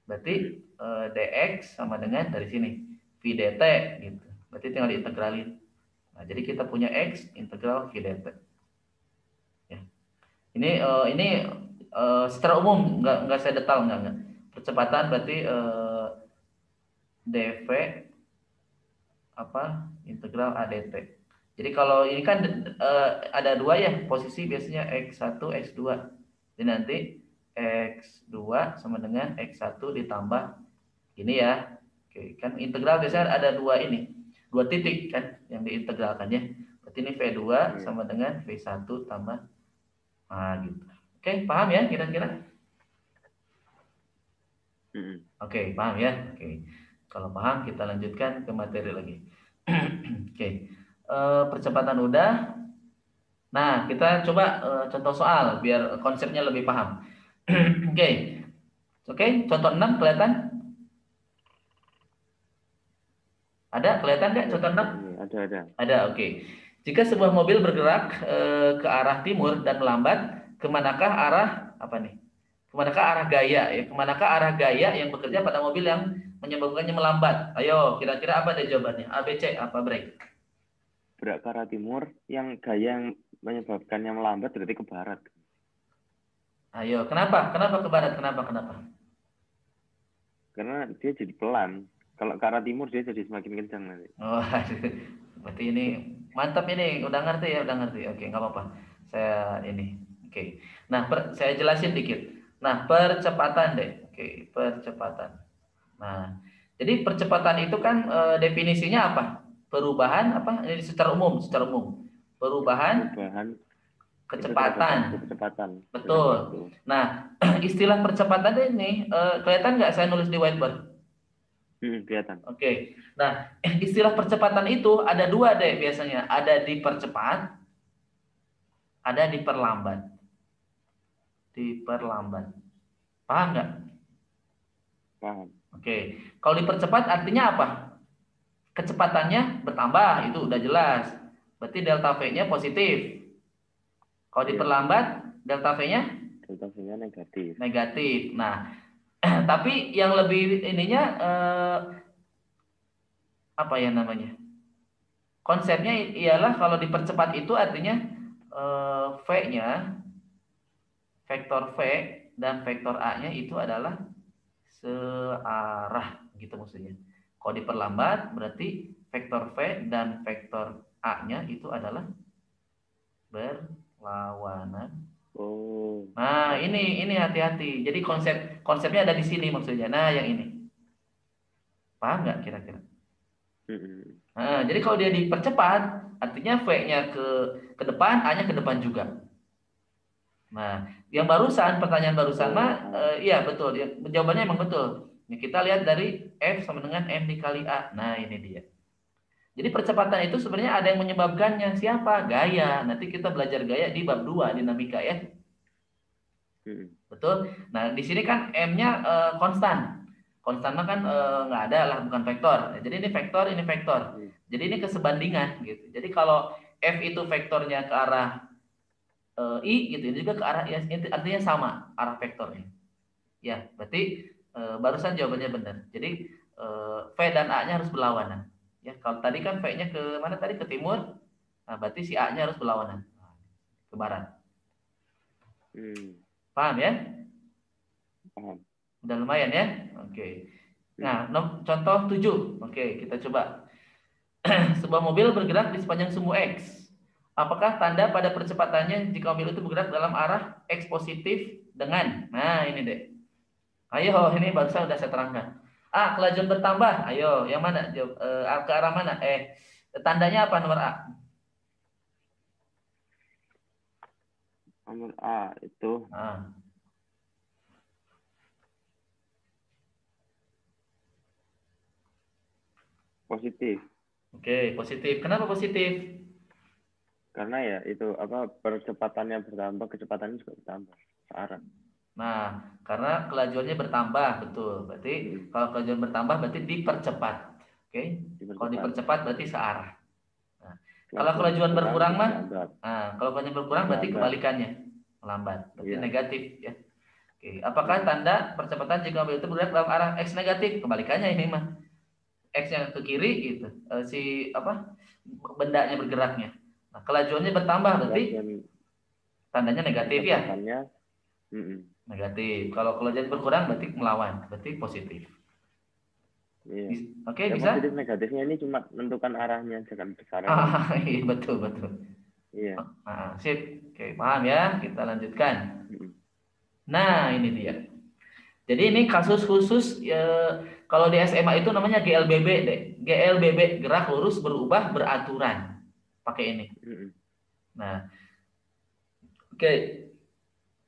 Berarti dx sama dengan dari sini V dt gitu. Berarti tinggal diintegralin. Nah, jadi kita punya X integral V dt. Ya. Ini secara umum enggak saya detail enggak. Percepatan berarti dv apa integral ADT. Jadi kalau ini kan ada dua ya posisi biasanya X1, X2. Jadi nanti X2 sama dengan X1 ditambah ini ya. Oke, kan integral biasanya ada dua ini. Dua titik kan yang diintegralkan ya. Berarti ini V2 sama dengan V1 tambah gitu. Oke, paham ya kira-kira? Oke, paham ya? Oke. Kalau paham kita lanjutkan ke materi lagi. Oke. Percepatan udah. Nah, kita coba contoh soal biar konsepnya lebih paham. Oke. Oke, contoh 6 kelihatan? Ada kelihatan nggak contoh 6? Ada. Ada, oke. Jika sebuah mobil bergerak ke arah timur dan melambat, kemanakah arah apa nih? Kemanakah arah gaya ya? Kemanakah arah gaya yang bekerja pada mobil yang menyebabkannya melambat? Ayo, kira-kira apa deh jawabannya? A, B, C, apa break? Bergerak ke arah timur, yang gaya yang menyebabkannya melambat berarti ke barat. Ayo, kenapa? Kenapa ke barat? Kenapa? Karena dia jadi pelan. Kalau ke arah timur dia jadi semakin kencang nanti. Oh, berarti ini mantap ini, udah ngerti ya, udah ngerti. Oke, nggak apa-apa. Saya ini, oke. Nah, saya jelasin dikit. Nah, percepatan deh. Oke, percepatan. Nah, jadi percepatan itu kan definisinya apa? Perubahan apa? Ini secara umum. Perubahan kecepatan. Betul. Nah, istilah percepatan ini kelihatan nggak saya nulis di whiteboard? Kelihatan. Oke. Nah, istilah percepatan itu ada dua deh biasanya. Ada dipercepat, ada diperlambat. Paham nggak? Paham. Oke. Kalau dipercepat artinya apa? Kecepatannya bertambah, itu udah jelas. Berarti delta V-nya positif. Kalau diperlambat, delta V-nya? Delta V-nya negatif. Negatif. Nah, tapi yang lebih ininya apa ya namanya? Konsepnya ialah kalau dipercepat itu artinya V-nya, vektor V dan vektor A-nya itu adalah searah, gitu maksudnya. Kalau diperlambat berarti vektor V dan vektor A-nya itu adalah berlawanan. Oh. Nah, ini hati-hati. Jadi konsepnya ada di sini maksudnya. Nah, yang ini. Paham nggak kira-kira? Nah, jadi kalau dia dipercepat, artinya V-nya ke depan, A-nya ke depan juga. Nah, yang pertanyaan barusan iya betul. Jawabannya emang betul. Ini kita lihat dari F sama dengan M dikali A. Nah, ini dia. Jadi percepatan itu sebenarnya ada yang menyebabkannya. Siapa? Gaya. Nanti kita belajar gaya di bab 2 dinamika ya. Betul. Nah, di sini kan M-nya konstan. Konstan kan nggak ada lah, bukan vektor. Jadi ini vektor, ini vektor. Jadi ini kesebandingan gitu. Jadi kalau F itu vektornya ke arah I gitu, ini juga ke arah I, artinya sama arah vektornya. Ya, berarti barusan jawabannya benar. Jadi V dan A-nya harus berlawanan. Ya, kalau tadi kan V-nya ke mana tadi? Ke timur. Nah, berarti si A-nya harus berlawanan. Ke barat. Paham ya? Paham. Udah lumayan ya? Oke. Nah, contoh 7. Oke, kita coba. Sebuah mobil bergerak di sepanjang sumbu X. Apakah tanda pada percepatannya jika mobil itu bergerak dalam arah X positif dengan? Nah, ini deh. Ayo, ini barusan sudah saya terangkan. A, kelajuan bertambah. Ayo, yang mana? Ke arah mana? Tandanya apa nomor A? Nomor A itu positif. Oke, positif. Kenapa positif? Karena ya itu apa percepatannya bertambah, kecepatannya juga bertambah searah. Nah, karena kelajuannya bertambah, betul. Berarti kalau kelajuan bertambah berarti dipercepat. Oke. Kalau dipercepat berarti searah. Nah, kalau kelajuan berkurang mah, kalau kelajuan berkurang berarti kebalikannya, melambat. Berarti negatif ya. Oke. Apakah tanda percepatan jika mobil itu bergerak dalam arah X negatif? Kebalikannya ini mah. X yang ke kiri gitu. Si apa? Bendanya bergeraknya. Nah, kelajuannya bertambah berarti tandanya negatif ya. Negatif. Kalau kelajuan berkurang berarti melawan, berarti positif. Iya. Oke, bisa? Positif negatifnya ini cuma menentukan arahnya jangan besar. Iya, betul. Iya. Sip. Oke, paham ya? Kita lanjutkan. Nah, ini dia. Jadi ini kasus khusus ya, kalau di SMA itu namanya GLBB deh. GLBB, gerak lurus berubah beraturan. Pakai ini. Nah, oke.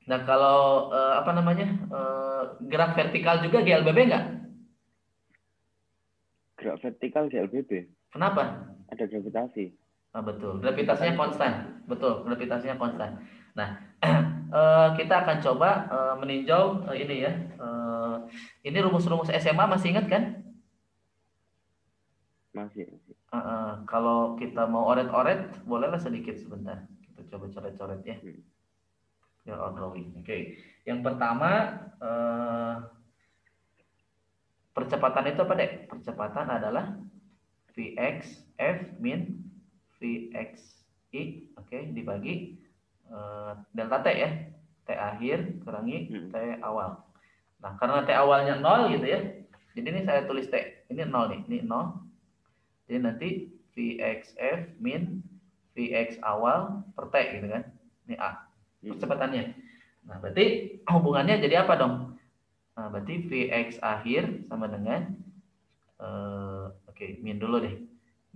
Nah, kalau apa namanya? Gerak vertikal juga GLBB enggak? Gerak vertikal GLBB. Kenapa? Ada gravitasi. Betul, gravitasinya konstan. Betul, gravitasinya konstan. Nah, kita akan coba meninjau ini ya. Ini rumus-rumus SMA masih ingat kan? Masih. Kalau kita mau oret-oret, bolehlah sedikit sebentar. Kita coba coret-coret ya. Drawing. Oke. Yang pertama, percepatan itu apa dek? Percepatan adalah Vx F min Vx I, oke, dibagi delta T ya. T akhir kurangi T awal. Nah, karena T awalnya 0 gitu ya. Jadi ini saya tulis T. Ini 0 nih, ini 0. Jadi nanti Vxf min Vx awal per T gitu kan. Ini A. Percepatannya. Nah, berarti hubungannya jadi apa dong? Nah, berarti Vx akhir sama dengan min dulu deh.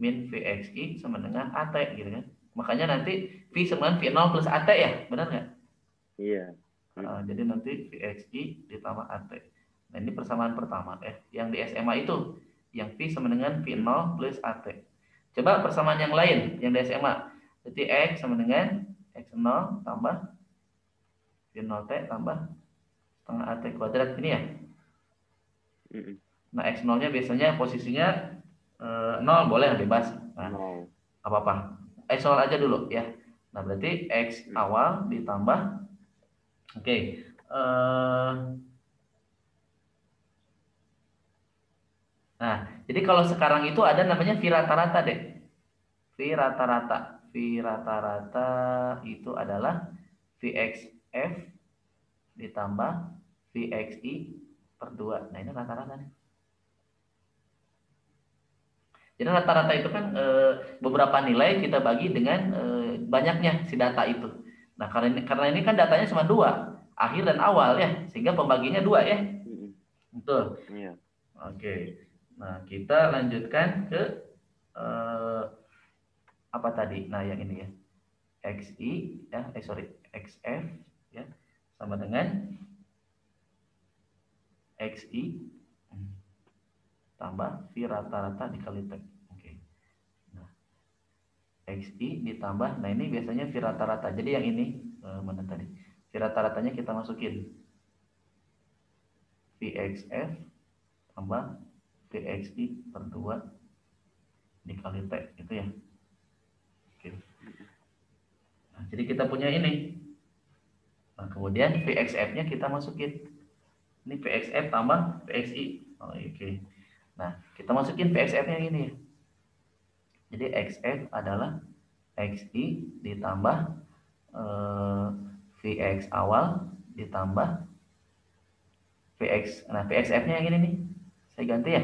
Min Vxi sama dengan AT gitu kan. Makanya nanti V sama dengan V0 plus AT ya, benar nggak? Iya. Jadi nanti Vxi ditambah AT. Nah, ini persamaan pertama yang di SMA itu, yang V sama dengan V0 plus AT. Coba persamaan yang lain yang di SMA. Jadi X sama dengan X0 tambah V0T tambah setengah AT kuadrat ini ya. Nah, X0-nya biasanya posisinya 0, boleh bebas. Nah, apa-apa. X0 aja dulu ya. Nah, berarti X awal ditambah nah, jadi kalau sekarang itu ada namanya V rata-rata deh. V rata-rata. V rata-rata itu adalah Vxf ditambah Vxi per 2. Nah, ini rata-rata nih. Jadi rata-rata itu kan beberapa nilai kita bagi dengan banyaknya si data itu. Nah, karena ini kan datanya cuma 2, akhir dan awal ya, sehingga pembaginya 2 ya. Betul. Iya. Oke. Nah, kita lanjutkan ke apa tadi? Nah, yang ini ya. Xi ya, Xf ya sama dengan Xi tambah V rata-rata dikali T. Oke. Nah, Xi ditambah, nah ini biasanya V rata-rata. Jadi yang ini mana tadi? V rata-ratanya kita masukin. Vxf tambah Vxi per 2 dikali T, gitu ya. Oke. Nah, jadi kita punya ini Nah, kemudian VXF-nya kita masukin. Ini VXF tambah VXI. Oh, oke. Nah, kita masukin VXF-nya ini. Jadi XF adalah XI ditambah VX awal ditambah VX. Nah, VXF-nya yang ini nih. Saya ganti ya.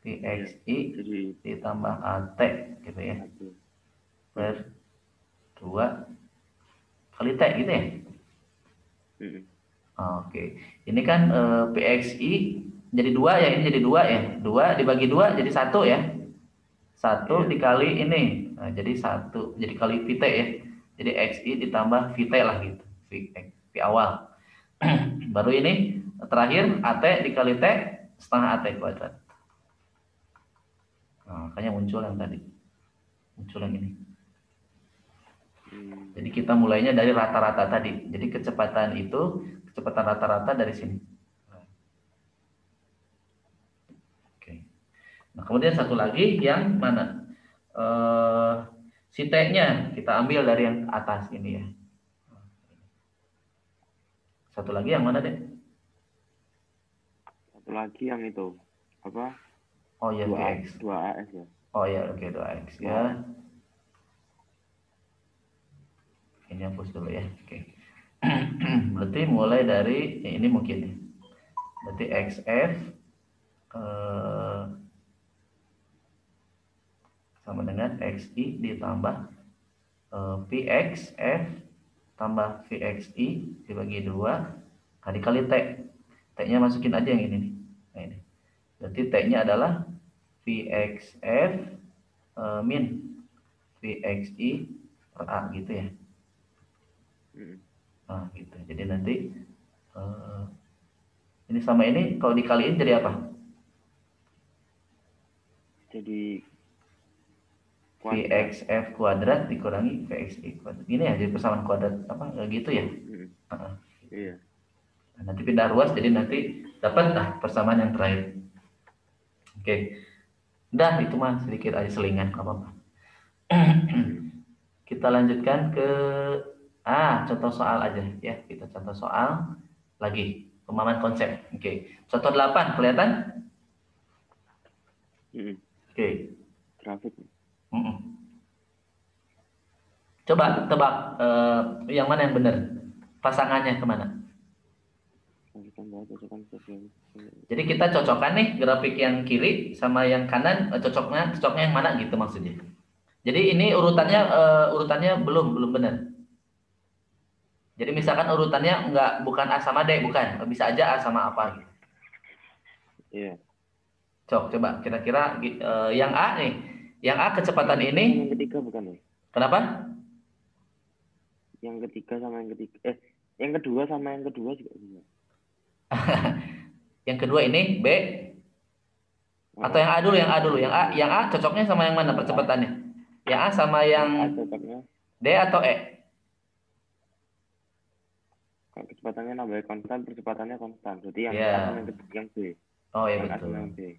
VXI Jadi ditambah AT gitu ya. satu. Per 2 kali T gitu ya. Oke. Ini kan PXI jadi 2 ya, ini jadi 2 ya. 2 dibagi 2 jadi 1 ya. 1 Iya. dikali ini. Nah, jadi 1 jadi kali VT ya. Jadi XI ditambah VT lah gitu. V awal. Baru ini terakhir AT dikali T setengah AT kuadrat. Nah, makanya muncul yang tadi. Muncul yang ini. Jadi kita mulainya dari rata-rata tadi. Jadi kecepatan itu, kecepatan rata-rata dari sini. Oke. Nah, kemudian satu lagi yang mana? Si T-nya kita ambil dari yang atas ini ya. Satu lagi yang mana deh? Satu lagi yang itu apa? Oh ya, VX. 2AS ya. Oh ya, oke, 2X ya. Ini hapus dulu ya. Oke. Berarti mulai dari ini mungkin nih. Berarti XF sama dengan XI ditambah VXF tambah VXI dibagi 2 dikali T. T-nya masukin aja yang ini nih. Nah, ini. Berarti T-nya adalah VXF min VXI per A gitu ya. Nah, gitu. Jadi nanti ini sama ini kalau dikaliin jadi apa? Jadi VXF kuadrat dikurangi VXI kuadrat. Ini ya jadi persamaan kuadrat apa gitu ya? Iya. Nah, nanti pindah ruas jadi nanti dapat persamaan yang terakhir. Oke. Udah itu mah sedikit aja selingan apa-apa. Kita lanjutkan ke contoh soal aja ya. Kita contoh soal lagi pemahaman konsep. Oke. Contoh 8 kelihatan? Oke. Grafik. Coba tebak yang mana yang benar? Pasangannya kemana? Jadi kita cocokkan nih grafik yang kiri sama yang kanan, cocoknya yang mana gitu maksudnya. Jadi ini urutannya belum benar. Jadi misalkan urutannya bukan A sama D, bukan, bisa aja A sama apa gitu. Iya. Coba kira-kira yang A nih, yang A kecepatan ini. Yang ketiga bukan ya? Kenapa? Yang ketiga sama yang ketiga, yang kedua sama yang kedua juga bisa. Yang kedua ini B atau yang A dulu, yang A cocoknya sama yang mana percepatannya? Yang A sama yang D atau E? Kecepatannya nambah konstan, percepatannya konstan. Jadi yang Ya. A sama yang B. Oh ya betul.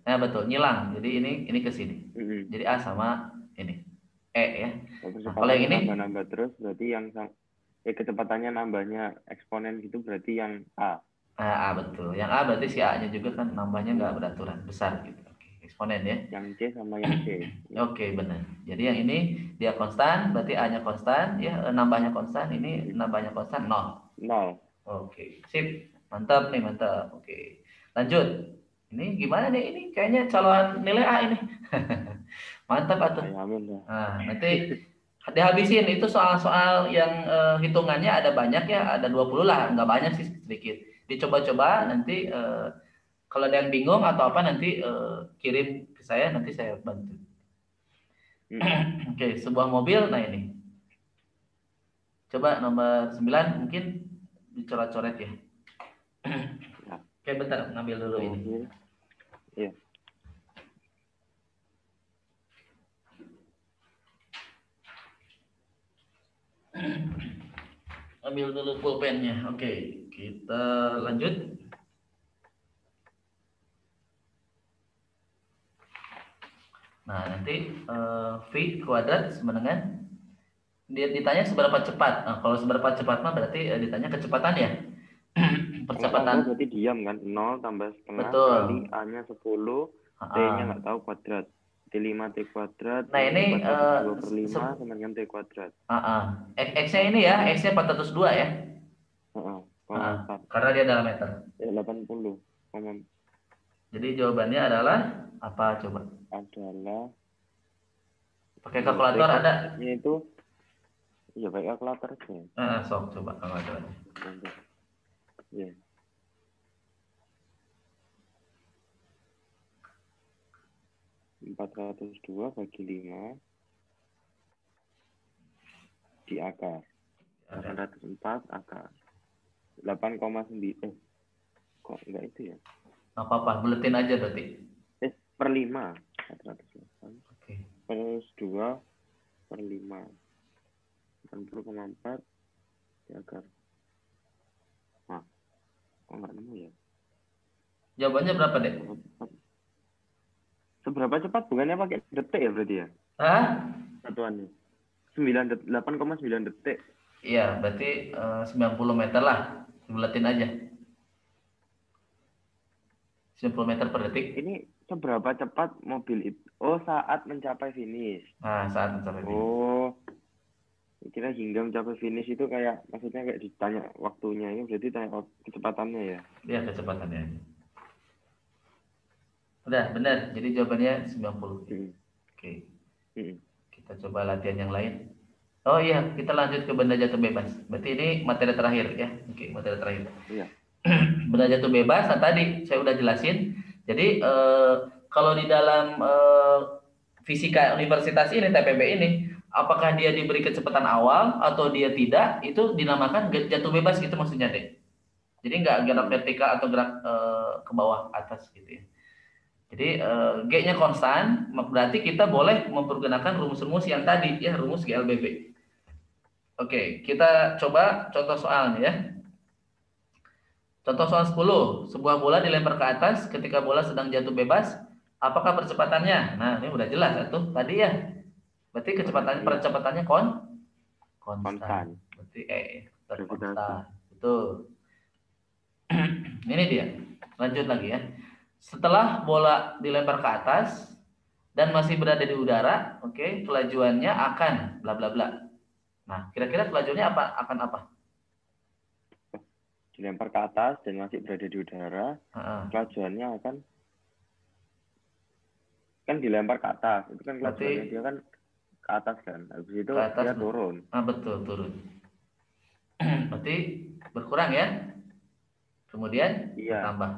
Nah betul, nyilang. Jadi ini ke sini. Jadi A sama ini E ya. Nah, kalau yang ini nambah terus berarti yang kecepatannya nambahnya eksponen gitu berarti yang A. A betul. Yang A berarti si A-nya juga kan nambahnya nggak beraturan besar gitu. Oke, eksponen ya. Yang C sama yang C. Oke, benar. Jadi yang ini dia konstan, berarti A-nya konstan, ya nambahnya konstan, ini nambahnya konstan 0. Oke, sip. Mantap nih, mantap. Oke. Lanjut. Ini gimana nih? Ini kayaknya calon nilai A ini. Mantap atuh. Nah, nanti dihabisin itu soal-soal yang hitungannya ada banyak ya, ada 20 lah, nggak banyak sih, sedikit. Dicoba-coba nanti kalau ada yang bingung atau apa nanti kirim ke saya, nanti saya bantu. Oke, sebuah mobil, nah ini. Coba nomor 9 mungkin dicoret-coret ya. Oke, bentar, ngambil dulu ini. Iya. Ambil dulu pulpennya. Oke, kita lanjut. Nah, nanti V kuadrat sama dengan dia ditanya seberapa cepat. Nah, kalau seberapa cepat mah berarti ditanya kecepatan ya. Kalau nol Percepatan. berarti diam kan. 0 tambah setengah kali Betul. A-nya 10, T-nya Ah. nggak tahu kuadrat. T5 T kuadrat Nah ini dikali 402 per 5 sama dengan T kuadrat. X-nya ini ya, X-nya 402 ya. Heeh, koma 4. Karena dia dalam meter. 80, koma Jadi jawabannya adalah apa coba? adalah Pakai T kalkulator ada? kuadratnya itu, ya pakai kalkulator aja. Sok coba kalkulator. Ya. 402 bagi 5 di akar. 804 akar. 8,9. Kok enggak itu ya? Apa-apa, buletin aja berarti. Per 5. 408. Oke. Terus 2 per 5. 80,4 di akar. Nah, kok enggak nemu ya? Jawabannya berapa, Dek? Seberapa cepat? Bukannya pakai detik ya berarti ya? Hah? Satuannya. 8,9 detik. Iya, berarti 90 meter lah. Buletin aja. 90 meter per detik. Ini seberapa cepat mobil itu? Oh, saat mencapai finish. Nah, saat mencapai finish. Oh, kira hingga mencapai finish itu kayak, maksudnya kayak ditanya waktunya, ini berarti tanya kecepatannya ya? Iya, kecepatannya. Udah, benar. Jadi jawabannya 90. Oke. Kita coba latihan yang lain. Oh iya, kita lanjut ke benda jatuh bebas. Berarti ini materi terakhir ya. Oke, materi terakhir. Iya. Benda jatuh bebas, nah tadi saya udah jelasin. Jadi kalau di dalam fisika universitas ini, TPB ini, apakah dia diberi kecepatan awal atau dia tidak, itu dinamakan jatuh bebas gitu maksudnya deh. Jadi nggak gerak vertikal atau gerak ke bawah atas gitu ya. Jadi G-nya konstan, berarti kita boleh mempergunakan rumus-rumus yang tadi ya, rumus GLBB. Oke, kita coba contoh soalnya ya. Contoh soal 10, sebuah bola dilempar ke atas ketika bola sedang jatuh bebas, apakah percepatannya? Nah, ini udah jelas ya tuh tadi ya. Berarti percepatannya konstan. Berarti konstan. Betul. Ini dia. Lanjut lagi ya. Setelah bola dilempar ke atas dan masih berada di udara, oke, kelajuannya akan bla bla bla. Nah, kira-kira kelajuannya akan apa? Dilempar ke atas dan masih berada di udara, kelajuannya akan kan dilempar ke atas, itu kan kelajuannya dia kan ke atas kan, habis itu dia turun. Betul, turun. Berarti berkurang ya, kemudian bertambah.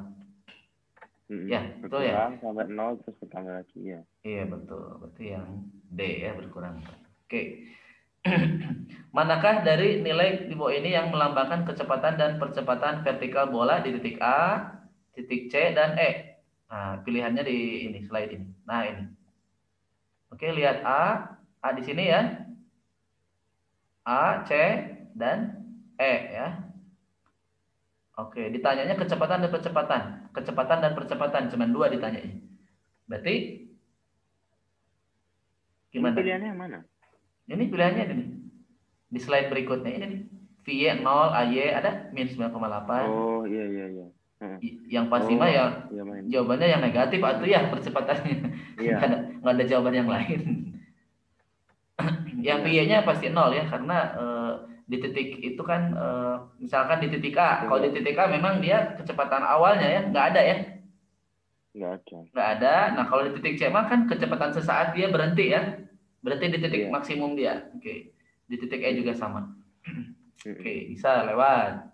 Ya, betul ya. Berkurang sampai 0 terus bertambah lagi ya. Iya betul, berarti yang D ya, berkurang. Oke. Manakah dari nilai di bawah ini yang melambangkan kecepatan dan percepatan vertikal bola di titik A, titik C, dan E? Nah, pilihannya di ini, slide ini. Nah, ini. Oke, lihat A di sini ya. A, C, dan E ya. Oke, ditanyanya kecepatan dan percepatan. Kecepatan dan percepatan, cuma 2 ditanyanya. Berarti gimana? Ini pilihannya yang mana? Ini pilihannya ini. Di slide berikutnya ini nih. VY 0, AY ada minus 9,8. Oh, iya. Yang pasti mah ya jawabannya yang negatif atau ya percepatannya. Iya. Nggak ada jawaban yang lain. Yang VY-nya pasti 0 ya, karena di titik itu kan misalkan di titik A. Kalau di titik A memang dia kecepatan awalnya ya nggak ada ya. Nggak ada. Nah kalau di titik C mah kan kecepatan sesaat dia berhenti ya. Berarti di titik maksimum dia. Oke. Di titik E juga sama. Oke, bisa lewat.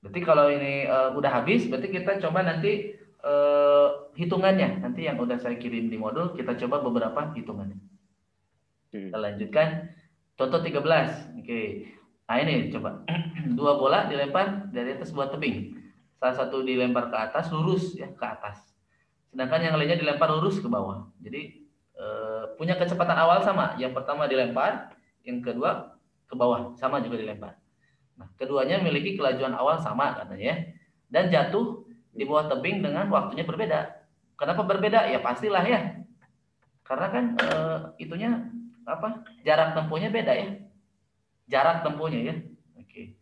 Berarti kalau ini udah habis, berarti kita coba nanti hitungannya. Nanti yang udah saya kirim di modul, kita coba beberapa hitungannya. Kita lanjutkan. Contoh 13. Oke. Nah ini coba. 2 bola dilempar dari atas sebuah tebing. Salah satu dilempar ke atas, lurus ya ke atas. Sedangkan yang lainnya dilempar lurus ke bawah. Jadi punya kecepatan awal sama. Yang pertama dilempar, yang kedua ke bawah, sama juga dilempar. Nah, keduanya memiliki kelajuan awal sama katanya, dan jatuh di bawah tebing dengan waktunya berbeda. Kenapa berbeda? Ya pastilah ya. Karena kan itunya apa? Jarak tempuhnya beda ya. jarak tempuhnya ya. Oke.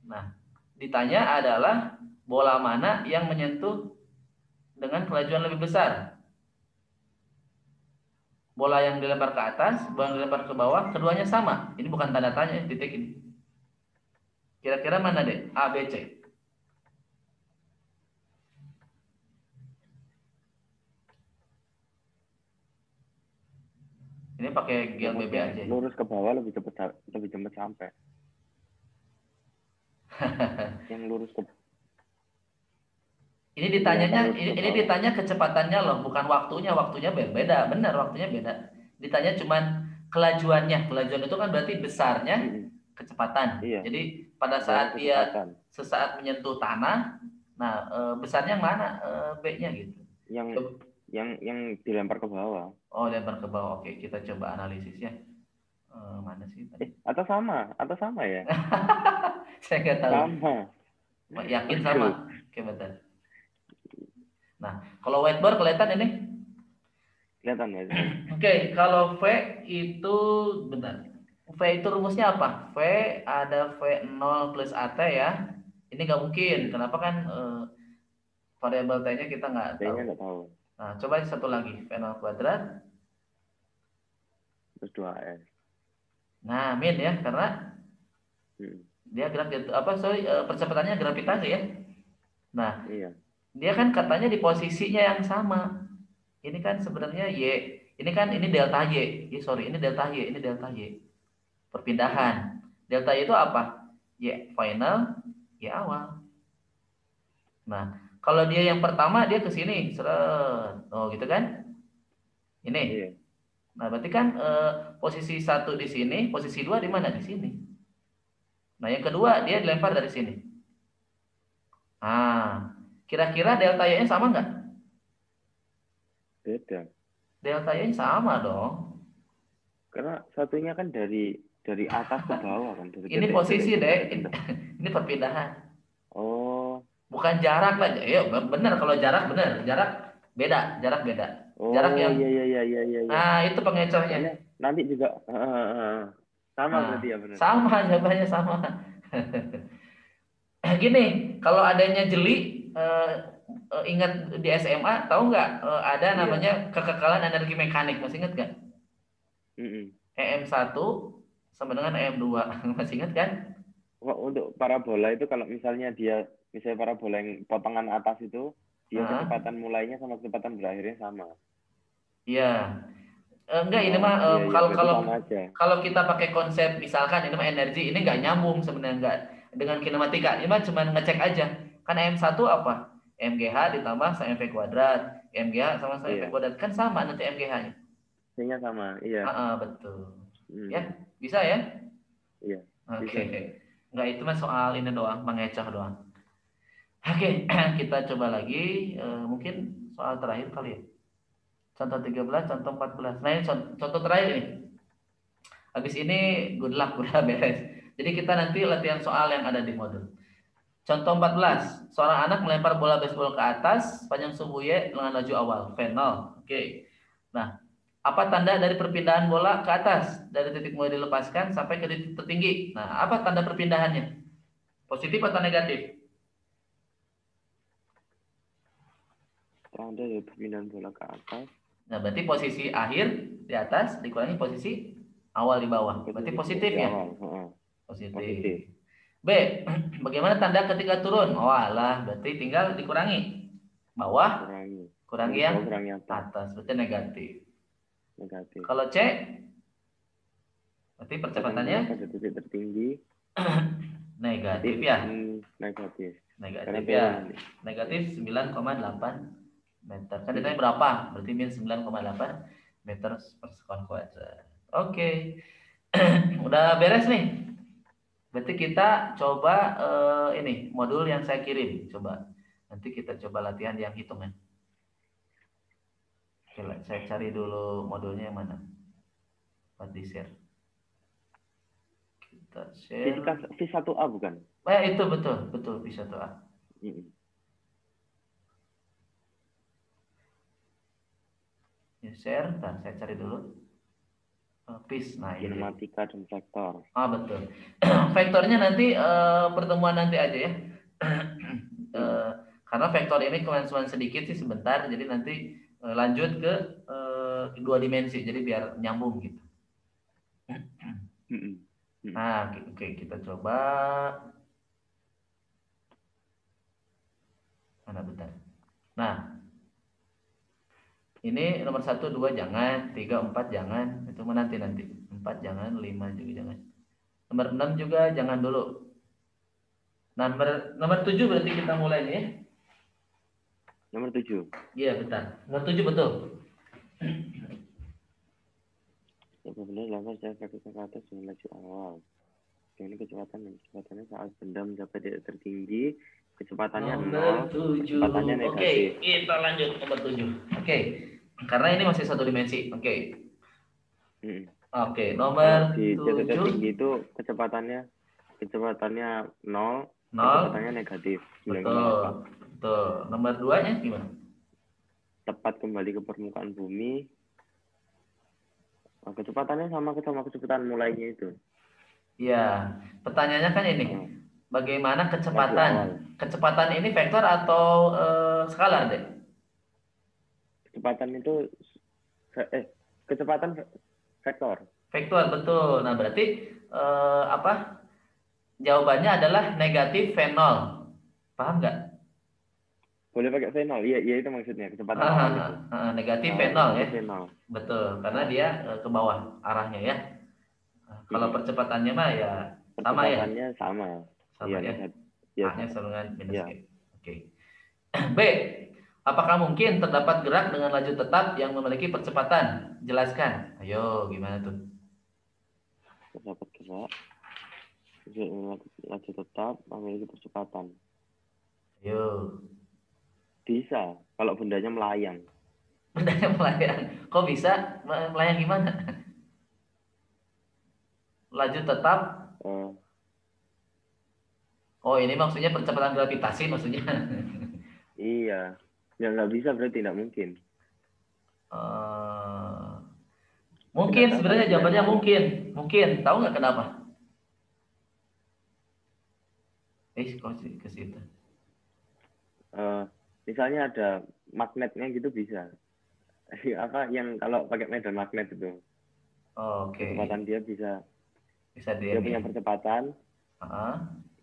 Nah, ditanya adalah bola mana yang menyentuh dengan kelajuan lebih besar. Bola yang dilempar ke atas, bola yang dilempar ke bawah, keduanya sama. Ini bukan tanda tanya, titik ini. Kira-kira mana deh? A, B, C. Ini pakai Ya GLBB maksudnya aja. lurus ke bawah lebih cepat sampai. Yang lurus ke Ini dilempar ditanyanya, lurus ke ini bawah. ditanya kecepatannya loh, bukan waktunya. Waktunya beda, benar waktunya beda. Ditanya cuman kelajuannya. Kelajuan itu kan berarti besarnya Mm-mm. kecepatan. Iya, Jadi pada besarnya saat dia kecepatan. sesaat menyentuh tanah, nah besarnya yang mana B-nya gitu. Yang Coba- yang dilempar ke bawah. Oh, lempar ke bawah. Oke, kita coba analisisnya. Mana sih tadi? Atau sama ya? Saya nggak tahu. Sama. Yakin sama? Waduh, Oke, bentar. Nah, kalau whiteboard kelihatan ini? kelihatan ya. Oke, kalau V itu benar. V itu rumusnya apa? V ada V0 plus AT ya. Ini nggak mungkin. Kenapa kan variabel T-nya kita nggak Kayaknya tahu. nggak tahu. Nah, coba satu lagi. V0 kuadrat. Terus 2S. Nah, min ya. Karena Hmm. dia percepatannya gravitasi ya. Nah, Iya, dia kan katanya di posisinya yang sama. Ini kan sebenarnya Y. Ini kan ini delta Y. Ini delta Y. Ini delta Y. Perpindahan. Delta Y itu apa? Y final, Y awal. Nah, kalau dia yang pertama dia ke sini, seret. Oh, gitu kan? Ini. iya. Nah, berarti kan posisi satu di sini, posisi dua di mana? Di sini. Nah, yang kedua dia dilempar dari sini. Ah, kira-kira delta Y-nya sama nggak? Beda. Delta Y-nya sama dong. Karena satunya kan dari atas ke bawah kan, dari Ini titik posisi deh. titik rendah. Ini perpindahan. Oh, Bukan jarak lah. Ya, benar kalau jarak benar. Beda, jarak beda. Jarak oh yang iya iya iya iya iya. Iya. itu pengecohnya. Soalnya nanti juga sama Nah, berarti ya benar. sama jawabannya sama. Gini, kalau adanya jeli, ingat di SMA, tahu nggak ada Iya. namanya kekekalan energi mekanik, masih ingat nggak? Mm-mm. EM1 sama dengan EM2, masih ingat kan? Kok untuk parabola itu kalau misalnya parabola yang potongan atas itu dia Heeh. kecepatan mulainya sama kecepatan berakhirnya sama. Iya. Enggak, ini Oh mah iya iya kalau berarti kalau sama aja. kalau kita pakai konsep misalkan ini mah energi, ini nggak nyambung sebenarnya nggak dengan kinematika. Ini mah cuma ngecek aja. Kan M1 apa? MGH ditambah sin V kuadrat. MGH sama sin V Iya, kuadrat kan sama nanti MGH-nya. hasilnya sama. Iya. Betul. Ya, Hmm, bisa ya? iya. Oke. Bisa bisa. Enggak, itu mah soal ini doang, mengecoh doang. Oke, kita coba lagi. Mungkin soal terakhir kali ya. Contoh 13, contoh 14. Nah, ini contoh terakhir ini. Habis ini good luck, udah beres. Jadi kita nanti latihan soal yang ada di modul. Contoh 14. Seorang anak melempar bola baseball ke atas, panjang sumbu Y dengan laju awal, V0. Oke. Nah, apa tanda dari perpindahan bola ke atas? Dari titik mulai dilepaskan sampai ke titik tertinggi. Nah, apa tanda perpindahannya? Positif atau negatif? Tanda dari perpindahan bola ke atas, Nah, berarti posisi akhir di atas dikurangi posisi awal di bawah. Berarti positif posisi ya? awal. Heeh. Positif. Positif. B. Bagaimana tanda ketika turun? Oh alah, berarti tinggal dikurangi. Bawah, Kurangi. kurangi Yang yang bawah kurangi atas. atas. Berarti negatif. Negatif. Kalau C, berarti Pasang percepatannya bola pada titik tertinggi, berarti negatif ya. negatif. Karena Negatif ya. turun nanti. Negatif 9,8 meter. Kan ditanya Mm-mm. berapa? Berarti min 9,8 meter per sekon kuadrat. Oke. Udah beres nih. Berarti kita coba ini modul yang saya kirim. Coba. Nanti kita coba latihan yang hitungan. Oke, saya cari dulu modulnya yang mana. Buat di share. Kita Fisika share. V1A bukan? Itu betul, betul bisa tuh. Mm-mm. Ya, share. Nah, saya cari dulu. Peace. Nah, ini. Kinematika dan vektor. Betul. Vektornya nanti pertemuan nanti aja ya. Karena vektor ini cuma sedikit sih sebentar, jadi nanti lanjut ke 2 dimensi, jadi biar nyambung gitu. Nah, oke, kita coba. Mana bentar. Nah, ini nomor 1, 2 jangan, 3, 4 jangan, itu nanti. 4 jangan, 5 juga jangan. Nomor 6 juga jangan dulu. Nomor 7 berarti kita mulai nih ya. Nomor 7. Iya, bentar. Nomor 7 betul. Benar lama saya kaki ke atas dengan laju awal. Ini kecepatannya saat benda mencapai titik tertinggi, kecepatannya nomor 0, 7. kecepatannya negatif. Oke, kita lanjut nomor 7. Oke. Karena ini masih 1 dimensi. Oke. Oke, nomor di 7. titik tertinggi itu kecepatannya 0, kecepatannya negatif. Betul. Betul. Nomor 2-nya gimana? Tepat kembali ke permukaan bumi. Kecepatannya sama kecepatan mulainya itu. Iya. Pertanyaannya kan ini. Bagaimana kecepatan? Kecepatan ini vektor atau skalar, deh? Kecepatan itu kecepatan vektor. Vektor, betul. Nah, berarti apa? Jawabannya adalah negatif V0. Paham nggak? Boleh pakai V0. Iya itu maksudnya kecepatan awal itu. Negatif V0 ya. V0. Betul, karena dia ke bawah arahnya ya. Kalau percepatannya mah ya sama ya. Percepatannya sama. Sama ya. Ya. A-nya sama dengan minus G. Oke. B. Apakah mungkin terdapat gerak dengan laju tetap yang memiliki percepatan? Jelaskan. Ayo, gimana tuh? Terdapat gerak laju tetap memiliki percepatan. Ayo. Bisa, kalau bendanya melayang. Bendanya melayang. Kok bisa? Melayang gimana? Laju tetap. Oh, ini maksudnya percepatan gravitasi maksudnya. Iya. Ya nggak bisa berarti tidak mungkin. Mungkin sebenarnya jawabannya mungkin. Mungkin. Tahu nggak kenapa? Kok ke situ? Misalnya ada magnetnya gitu bisa. Apa yang kalau pakai medan magnet itu? Kecepatan dia bisa dia punya percepatan.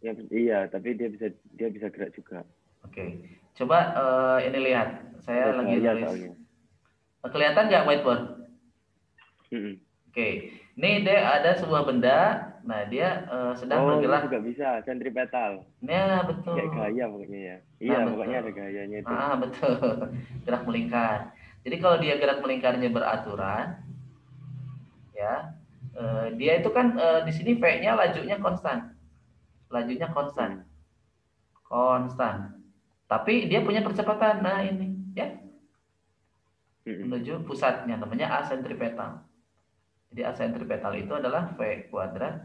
Ya, iya, tapi dia bisa gerak juga. Oke. Coba ini lihat. Saya lagi nulis. Soalnya. Kelihatan nggak whiteboard? Oke. Ini dia ada sebuah benda. Nah, dia sedang bergerak. Ini juga bisa, sentripetal. Nah, betul. Kayak gaya pokoknya ya. Iya, pokoknya ada gayanya itu. Betul. Gerak melingkar. Jadi kalau dia gerak melingkarnya beraturan, ya, dia itu kan di sini V-nya lajunya konstan. Lajunya konstan. Konstan. Tapi dia punya percepatan. Nah, ini, ya. Menuju pusatnya, namanya A sentripetal. Jadi A sentripetal itu adalah V kuadrat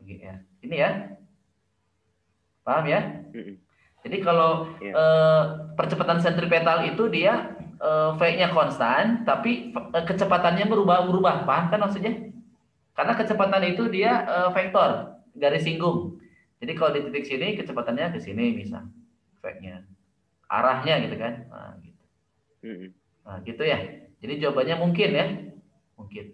bagi R. Ini ya. Paham ya? Jadi kalau percepatan sentripetal itu dia V-nya konstan, tapi kecepatannya berubah-ubah. Paham kan maksudnya? Karena kecepatan itu dia vektor, garis singgung. Jadi kalau di titik sini kecepatannya ke sini misal V-nya. Arahnya gitu kan. Nah, gitu. Nah, gitu ya. Jadi jawabannya mungkin ya. Mungkin.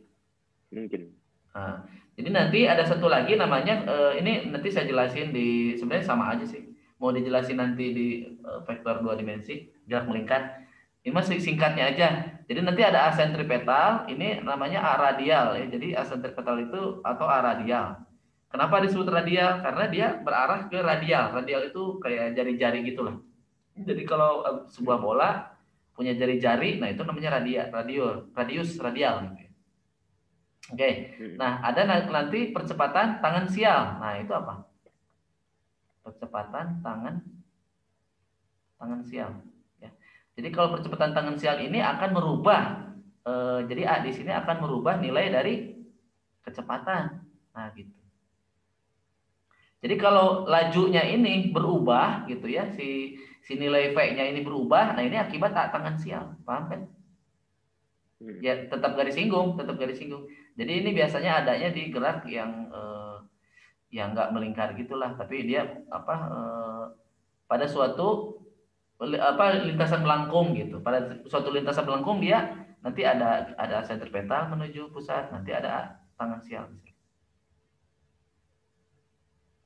Nah, jadi nanti ada satu lagi namanya ini nanti saya jelasin di sebenarnya sama aja sih. Mau dijelasin nanti di vektor 2 dimensi gerak melingkar. Ini masih singkatnya aja. Jadi nanti ada A sentripetal, ini namanya A radial ya. Jadi A sentripetal itu atau A radial. Kenapa disebut radial? Karena dia berarah ke radial. Radial itu kayak jari-jari gitulah. Jadi kalau sebuah bola punya jari-jari, nah itu namanya radius radial gitu. Oke. Nah, ada nanti percepatan tangan sial. Nah, itu apa? Percepatan tangan sial. Ya. Jadi kalau percepatan tangan sial ini akan merubah. Jadi A di sini akan merubah nilai dari kecepatan. Nah, gitu. Jadi kalau lajunya ini berubah, gitu ya, si nilai V-nya ini berubah. Nah, ini akibat tangan sial. Paham kan? Ya tetap garis singgung. Jadi ini biasanya adanya di gerak yang nggak melingkar gitulah, tapi dia pada suatu lintasan melengkung gitu. Pada suatu lintasan melengkung dia nanti ada sentripetal menuju pusat, nanti ada tangan sial.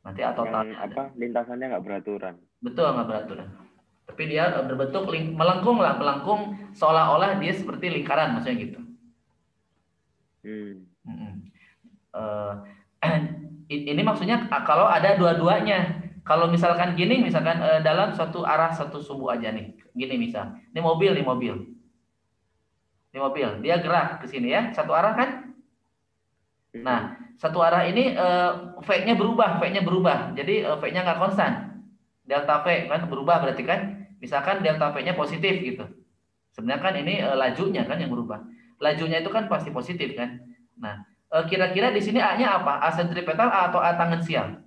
Nanti atau yang lintasannya nggak beraturan. Betul, nggak beraturan. Tapi dia berbentuk melengkung seolah-olah dia seperti lingkaran, maksudnya gitu. Ini maksudnya kalau ada dua-duanya. Kalau misalkan gini, misalkan dalam satu arah satu subuh aja nih, gini misal, ini mobil, dia gerak ke sini ya, satu arah kan? Nah, satu arah ini V-nya berubah. Jadi V-nya nggak konstan. Delta V kan berubah berarti kan? Misalkan delta V-nya positif gitu. Sebenarnya kan ini lajunya kan yang berubah. Lajunya itu kan pasti positif kan? Nah, kira-kira di sini A-nya apa? A sentripetal atau A tangen sial?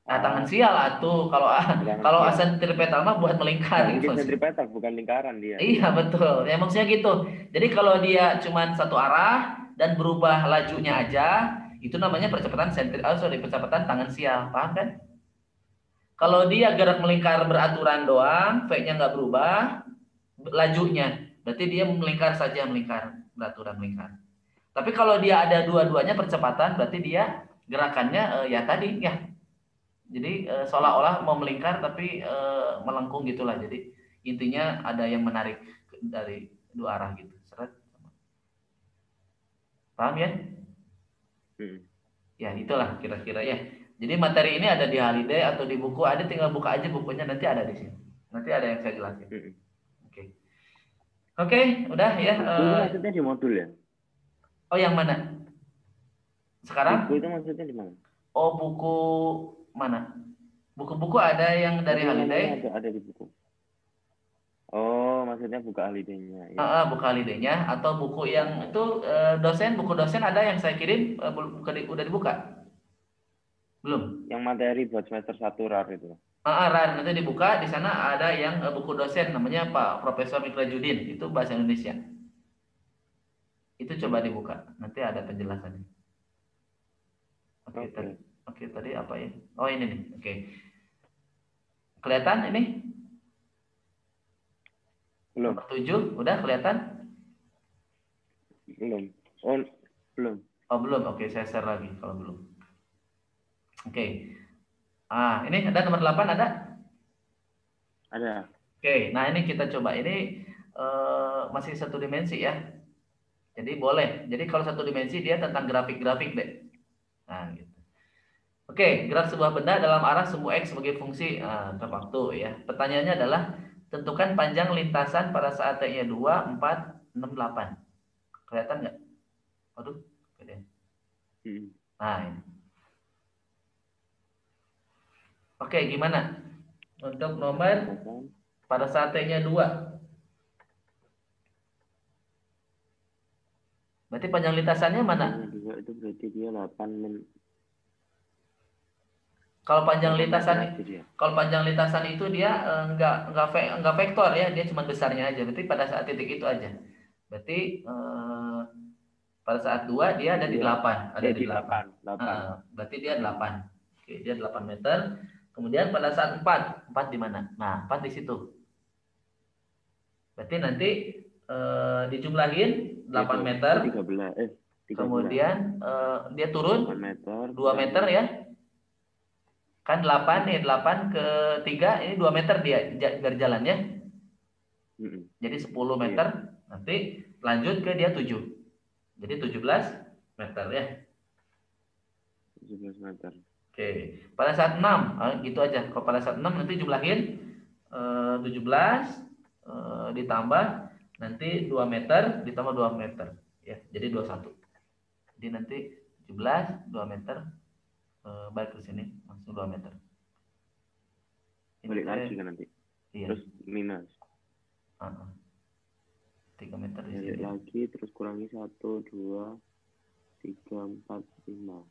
Tangen sial atau kalau A sentripetal mah buat melingkar gitu. Mungkin sentripetal bukan lingkaran dia. Iya betul. Ya maksudnya gitu. Jadi kalau dia cuma satu arah dan berubah lajunya aja, itu namanya percepatan percepatan tangen sial. Paham kan? Kalau dia gerak melingkar beraturan doang, V-nya nggak berubah, lajunya, berarti dia melingkar beraturan melingkar. Tapi kalau dia ada dua-duanya percepatan, berarti dia gerakannya ya tadi ya. Jadi seolah-olah mau melingkar tapi melengkung gitulah. Jadi intinya ada yang menarik dari dua arah gitu. Seret. Paham ya? Ya itulah kira-kira ya. Jadi materi ini ada di Haliday atau di buku, ada tinggal buka aja bukunya, nanti ada di sini. Nanti ada yang saya jelasin. Oke, udah ya. Buku itu maksudnya di modul ya? Oh, yang mana? Sekarang? Buku itu maksudnya di mana? Oh, buku mana? Buku-buku ada yang dari Haliday. Ada di buku. Oh, maksudnya buku Haliday-nya. Ya. Buku Haliday-nya atau buku yang itu buku dosen ada yang saya kirim udah dibuka? Belum. Yang materi buat semester 1 RAR itu. RAR nanti dibuka, di sana ada yang buku dosen namanya Pak Profesor Mikra Judin, itu bahasa Indonesia. Itu coba dibuka, nanti ada penjelasannya. Oke, tadi apa ya? Oh, ini nih. Oke. Kelihatan ini? Belum. 7, udah kelihatan? Belum. Oh, belum. Oh, belum. Oke, saya share lagi kalau belum. Oke. Ini ada nomor 8 ada? Ada. Oke, nah ini kita coba. Ini masih satu dimensi ya. Jadi boleh. Jadi kalau satu dimensi dia tentang grafik-grafik deh. Nah, gitu. Oke, gerak sebuah benda dalam arah semu X sebagai fungsi terwaktu ya. Pertanyaannya adalah tentukan panjang lintasan pada saat T-nya 2, 4, 6, 8. Kelihatan nggak? Waduh, gede. Nah, ini. Oke, gimana? Untuk nomor pada saat T-nya 2. Berarti panjang lintasannya mana? Itu berarti dia 8 Kalau panjang lintasan itu dia enggak vektor ya, dia cuma besarnya aja. Berarti pada saat titik itu aja. Berarti pada saat 2 dia ada di 8, ada di 8. Berarti dia 8. Oke, dia 8 meter. Kemudian pada saat 4 di mana? Nah, 4 di situ. Berarti nanti dijumlahin 8 meter. 13. Kemudian dia turun 2 meter ya. Kan 8 nih, 8 ke 3 ini 2 meter dia berjalannya. Jadi 10 meter, nanti lanjut ke dia 7. Jadi 17 meter ya. 17 meter. Oke, pada saat 6 gitu aja. Kalau pada saat 6 nanti jumlahin 17 ditambah nanti 2 meter ditambah 2 meter ya. Jadi 21. Jadi nanti 17 2 meter balik ke sini langsung 2 meter. Balik lagi kan nanti. Iya. Terus minus. 3 meter di sini. Balik lagi terus kurangi 1 2 3 4 5.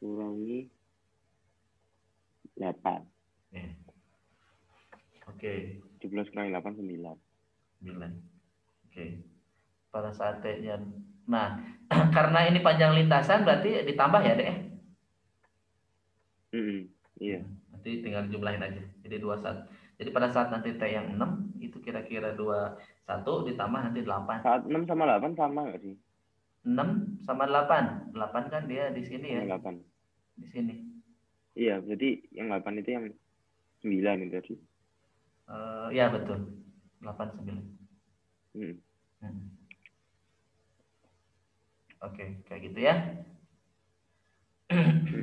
Kurangi 8. Oke. 17 kali 8, 9. 9. Oke. Pada saat T-nya. Nah, karena ini panjang lintasan berarti ditambah ya, Dek? Iya. Nanti tinggal jumlahin aja. Jadi 21. Jadi pada saat nanti T yang 6, itu kira-kira 21 ditambah nanti 8. Saat 6 sama 8 sama nggak sih? 6 sama 8. 8 kan dia di sini sama ya. 8. Di sini. Iya, jadi yang 8 itu yang 9 itu tadi. Ya betul. 8, 9. Oke, kayak gitu ya.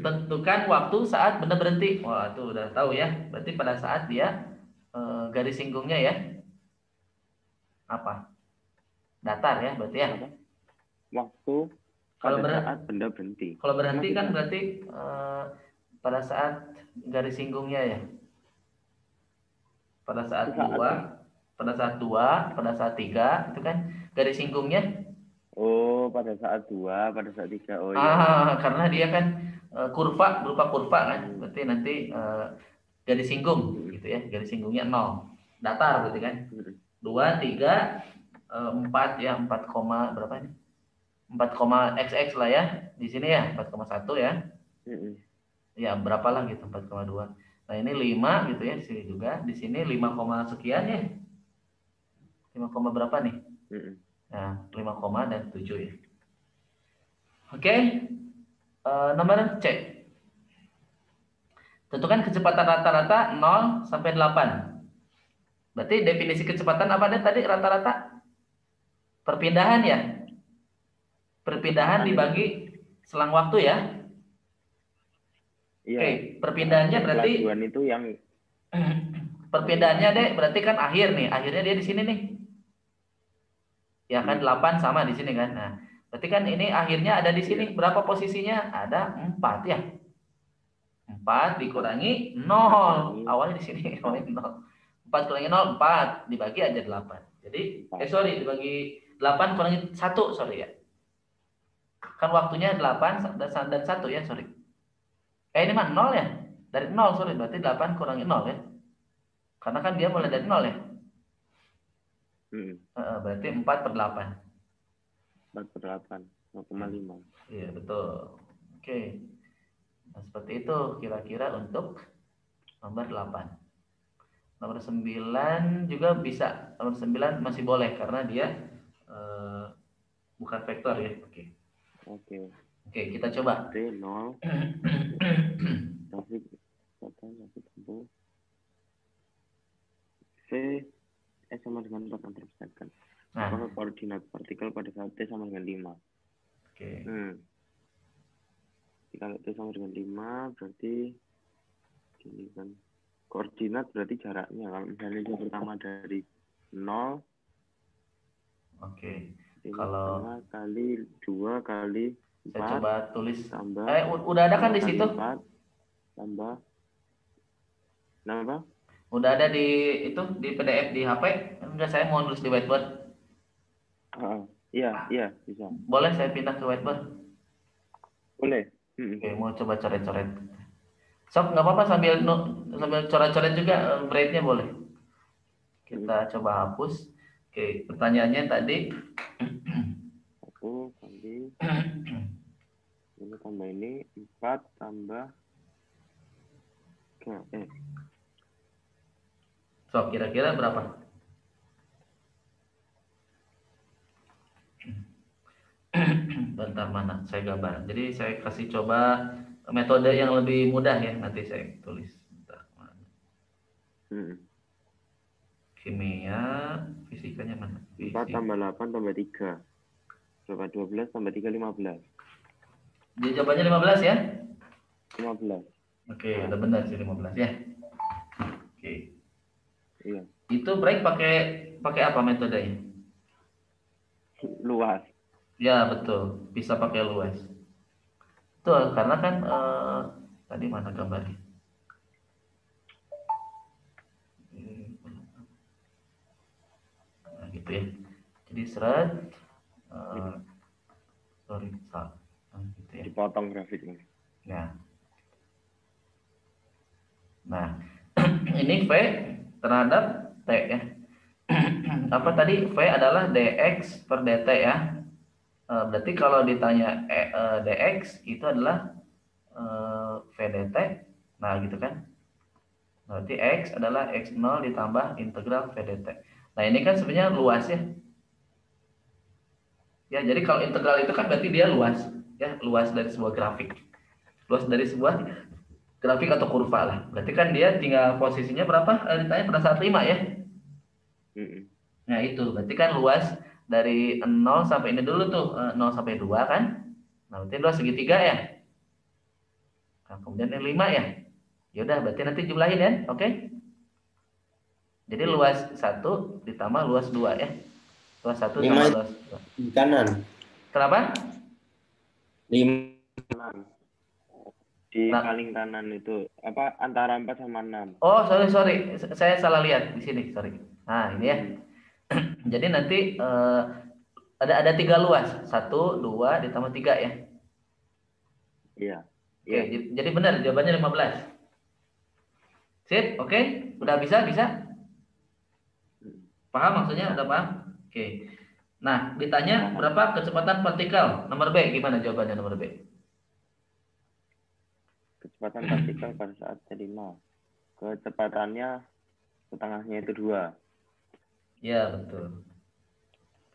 Tentukan waktu saat benda berhenti. Wah, itu udah tahu ya. Berarti pada saat dia garis singgungnya ya. Apa? Datar ya, berarti ya. Apa? Waktu pada saat benda berhenti. Kalau berhenti kan berarti pada saat garis singgungnya ya. Pada saat 2, pada saat 2, pada saat 3 itu kan garis singgungnya. Oh, pada saat 2, pada saat 3. Oh iya. Karena dia kan kurva, berupa kurva kan. Berarti nanti garis singgung gitu ya. Garis singgungnya 0. Datar berarti kan. 2, 3, 4 ya, 4, berapa ini? 4, XX lah ya. Di sini ya, 4,1 ya. Ya, berapalah gitu, 4,2. Nah, ini 5 gitu ya, di sini juga. Di sini 5, sekian ya. 5, berapa nih? Nah, 5, dan 7 ya. Oke. Nomor C. Tentukan kecepatan rata-rata 0 sampai 8. Berarti definisi kecepatan apa tadi rata-rata? Perpindahan ya? Perpindahan dibagi selang waktu ya? Iya. Oke, perpindahannya berarti itu yang perpindahannya deh berarti kan akhir nih. Akhirnya dia di sini nih. Ya kan 8 sama di sini kan. Nah, berarti kan ini akhirnya ada di sini. Berapa posisinya? Ada 4 ya. 4 dikurangi 0. Awalnya di sini, awalnya 0. 4 kurangi 0, 4. Dibagi aja 8. Jadi, dibagi 8 kurangi 1, sorry ya. Kan waktunya 8 dan 1 ya, sorry. Ini mah 0 ya. Dari 0, sorry. Berarti 8 kurangi 0 ya. Karena kan dia mulai dari 0 ya. Berarti 4/8. 4/8, 0,5. Iya, betul. Oke. Nah, seperti itu kira-kira untuk nomor 8. Nomor 9 juga bisa. Nomor 9 masih boleh karena dia bukan vektor ya. Oke, kita coba. D 0. Grafik tempuh. V S sama dengan 4 meter per second. Apakah koordinat partikel pada saat T sama dengan 5? Oke. Kalau T sama dengan 5 berarti gini kan. Koordinat berarti jaraknya. Kalau misalnya yang pertama dari 0. Oke. Kalau kali 2 kali 4. Saya coba tulis. Tambah. Udah ada kan di situ? 4, tambah. Kenapa? Udah ada di itu di PDF di HP. Enggak, saya mau nulis di whiteboard. Iya, bisa. Boleh saya pindah ke whiteboard? Boleh. Oke, mau coba coret-coret. Sob, nggak apa-apa sambil coret-coret juga, braille-nya boleh. Kita coba hapus. Oke, pertanyaannya tadi. Aku kali ini tambah ini 4 tambah So, kira-kira berapa? Bentar, mana saya gambar. Jadi saya kasih coba metode yang lebih mudah ya. Nanti saya tulis. Bentar, mana? Kimia, fisikanya mana? 4 tambah 8 tambah 3. Berapa? 12 tambah 3, 15. Jadi jawabannya 15 ya? 15. Oke, udah benar sih 15 ya. Oke. Iya. Itu break pakai apa metodenya? Luas. Ya, betul. Bisa pakai luas. Betul, karena kan tadi mana gambarnya? Nah, gitu ya. Jadi seret sorry, salah. Gitu ya. Dipotong grafiknya. Nah, ini V terhadap T ya. Apa tadi? V adalah dx per dt ya. Berarti kalau ditanya dx itu adalah v dt. Nah, gitu kan. Berarti x adalah x0 ditambah integral v dt. Nah, ini kan sebenarnya luas ya. Ya, jadi kalau integral itu kan berarti dia luas. Ya, luas dari sebuah grafik. Luas dari sebuah grafik atau kurva lah. Berarti kan dia tinggal posisinya berapa? Ditanya pada saat 5 ya. Nah, itu berarti kan luas dari 0 sampai ini dulu tuh, 0 sampai 2 kan. Nah, berarti luas segitiga ya. Nah, kemudian ini 5 ya. Ya udah, berarti nanti jumlahin ya. Oke. Jadi luas 1 ditambah luas 2 ya. Luas 1 tambah luas 2. Di kanan. Kenapa? 5 di paling kanan itu apa antara 4 sama 6. Oh, sorry. Saya salah lihat di sini, sorry. Nah, ini ya. Jadi nanti ada 3 luas. 1, 2 ditambah 3 ya. Iya. Oke, jadi benar jawabannya 15. Sip, oke. Udah bisa? Paham maksudnya? Udah paham? Oke. Nah, ditanya berapa kecepatan partikel? Nomor B, gimana jawabannya nomor B? Kecepatan partikel pada saat T5. Kecepatannya setengahnya itu 2. Ya, betul.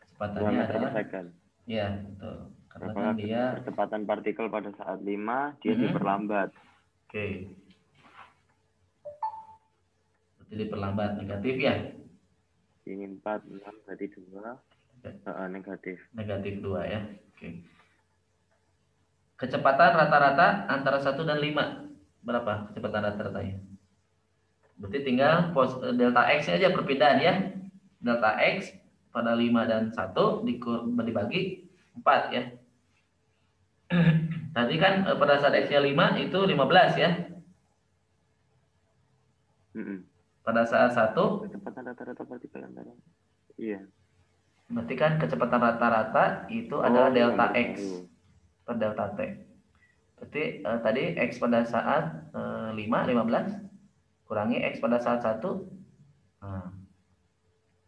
Kecepatannya adalah second. Ya, betul. Karena Berapa kan dia kecepatan partikel pada saat 5, dia diperlambat. Oke. Berarti diperlambat negatif ya? Ini 4, 6, berarti 2. Negatif. Negatif 2 ya. Oke. Kecepatan rata-rata antara 1 dan 5. Berapa kecepatan rata-ratanya? Berarti tinggal delta X aja perpindahan ya. Delta X pada 5 dan 1 dibagi 4 ya. Tadi kan pada saat X-nya 5 itu 15 ya. Pada saat 1 kecepatan rata-rata partikel antara. Iya. Berarti kan kecepatan rata-rata itu adalah delta X per delta T. Berarti tadi X pada saat 5, 15 kurangi X pada saat 1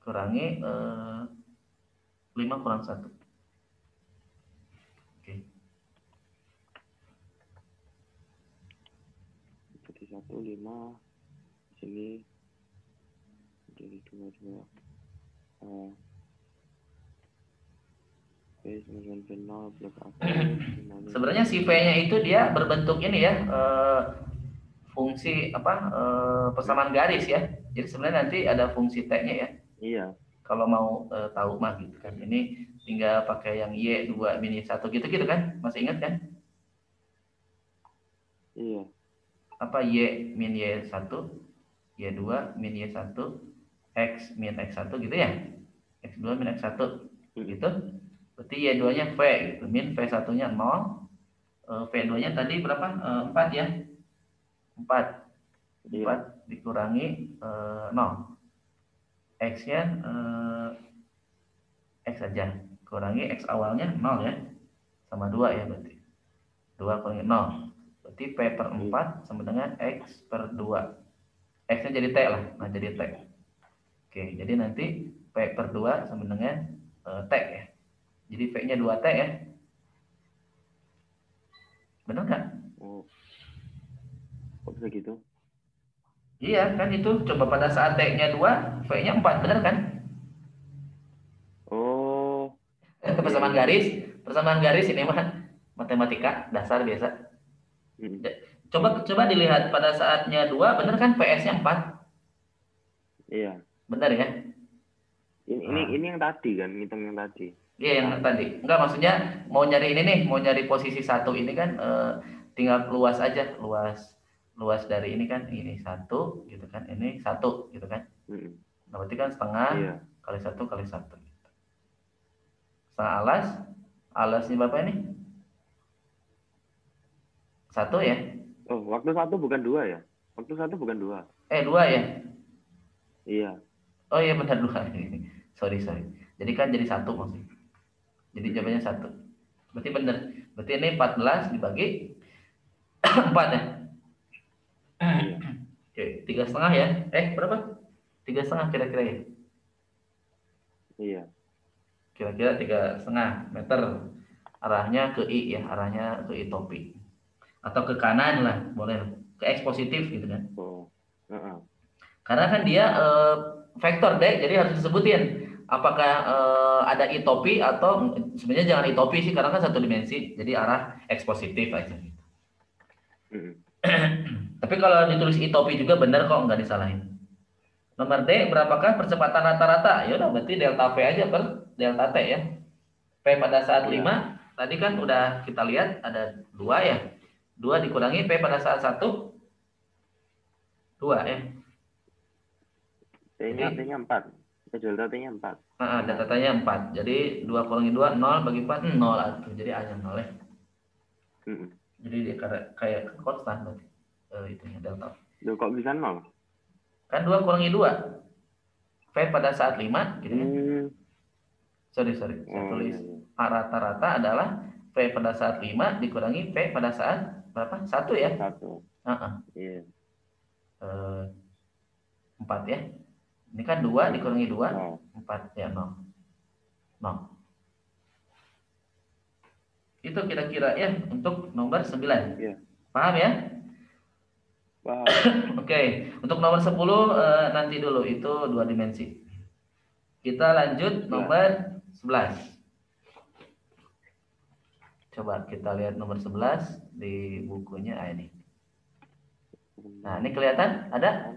kurangi 5 kurang 1. Oke. Jadi 1, 5 sini jadi 2. Sebenarnya si V-nya itu dia berbentuk ini ya, fungsi persamaan garis ya. Jadi sebenarnya nanti ada fungsi T-nya ya. Iya. Kalau mau tahu mah gitu kan. Ini tinggal pakai yang Y2 min Y1 gitu kan. Masih ingat kan? Iya. Apa Y min Y1, Y2 min Y1, X min X1 gitu ya. X2 min X1 gitu. Berarti Y2-nya V gitu. Min V1-nya 0. V2-nya tadi berapa? 4 ya. 4 dikurangi 0. X-nya X saja. Kurangi X awalnya 0 ya. Sama 2 ya berarti. 2 kurangi 0. Berarti P per 4 sama dengan X per 2. X-nya jadi T lah. Nah, jadi T. Oke, jadi nanti P per 2 sama dengan T ya. Jadi V-nya 2T ya. Benar nggak? Kok bisa gitu? Iya, kan itu coba pada saat T-nya 2, V-nya 4, benar kan? Oh. Persamaan garis ini mah matematika dasar biasa. Coba dilihat pada saatnya 2, benar kan PS-nya 4? Iya. Benar ya? Ini yang tadi kan, ngitung yang tadi. Iya, yang tadi. Enggak, maksudnya mau nyari ini nih, mau nyari posisi 1 ini kan tinggal luas aja, luas dari ini kan, ini 1 gitu kan, ini 1 gitu kan. Nah, berarti kan setengah kali 1 kali 1 gitu. Setengah alasnya berapa ini? 1 ya? Oh, waktu 1 bukan 2 ya? Waktu 1 bukan 2. 2 ya? Iya. Oh iya, benar 2. Sorry. Jadi kan jadi 1 maksudnya. Jadi jawabannya 1. Berarti benar. Berarti ini 14 dibagi 4 ya? Oke, 3,5 ya. Berapa? 3,5 kira-kira ya? Iya. Kira-kira 3,5 meter. Arahnya ke I ya, arahnya ke I topi. Atau ke kanan lah, boleh. Ke X positif gitu kan. Oh. Karena kan dia vektor deh, jadi harus disebutin. Apakah ada I topi atau sebenarnya jangan I topi sih, karena kan satu dimensi. Jadi arah X positif aja gitu. Tapi kalau ditulis I topi juga benar kok, nggak disalahin. Nomor D, berapakah percepatan rata-rata? Ya udah berarti delta V aja per delta T ya. P pada saat 5, tadi kan udah kita lihat ada 2 ya. 2 dikurangi P pada saat 1, 2 ya. T-nya 4. Delta T-nya 4. Delta T-nya 4. Jadi 2 kurangi 2, 0 bagi 4, 0 atau jadi A-nya 0 ya. Jadi dia kayak konstan berarti. Itunya delta. Loh, kok bisa 0? Kan 2 kurangi 2. V pada saat 5 gitu ya. Sorry. Saya tulis rata-rata adalah V pada saat 5 dikurangi V pada saat berapa? 1 ya? 1. Iya. 4 ya. Ini kan 2 dikurangi 2, 4 ya 0. Itu kira-kira ya untuk nomor 9. Iya. Paham ya? Paham. Oke. Untuk nomor 10 nanti dulu, itu 2 dimensi. Kita lanjut nomor 11. Coba kita lihat nomor 11 di bukunya ini. Nah, ini kelihatan? Ada?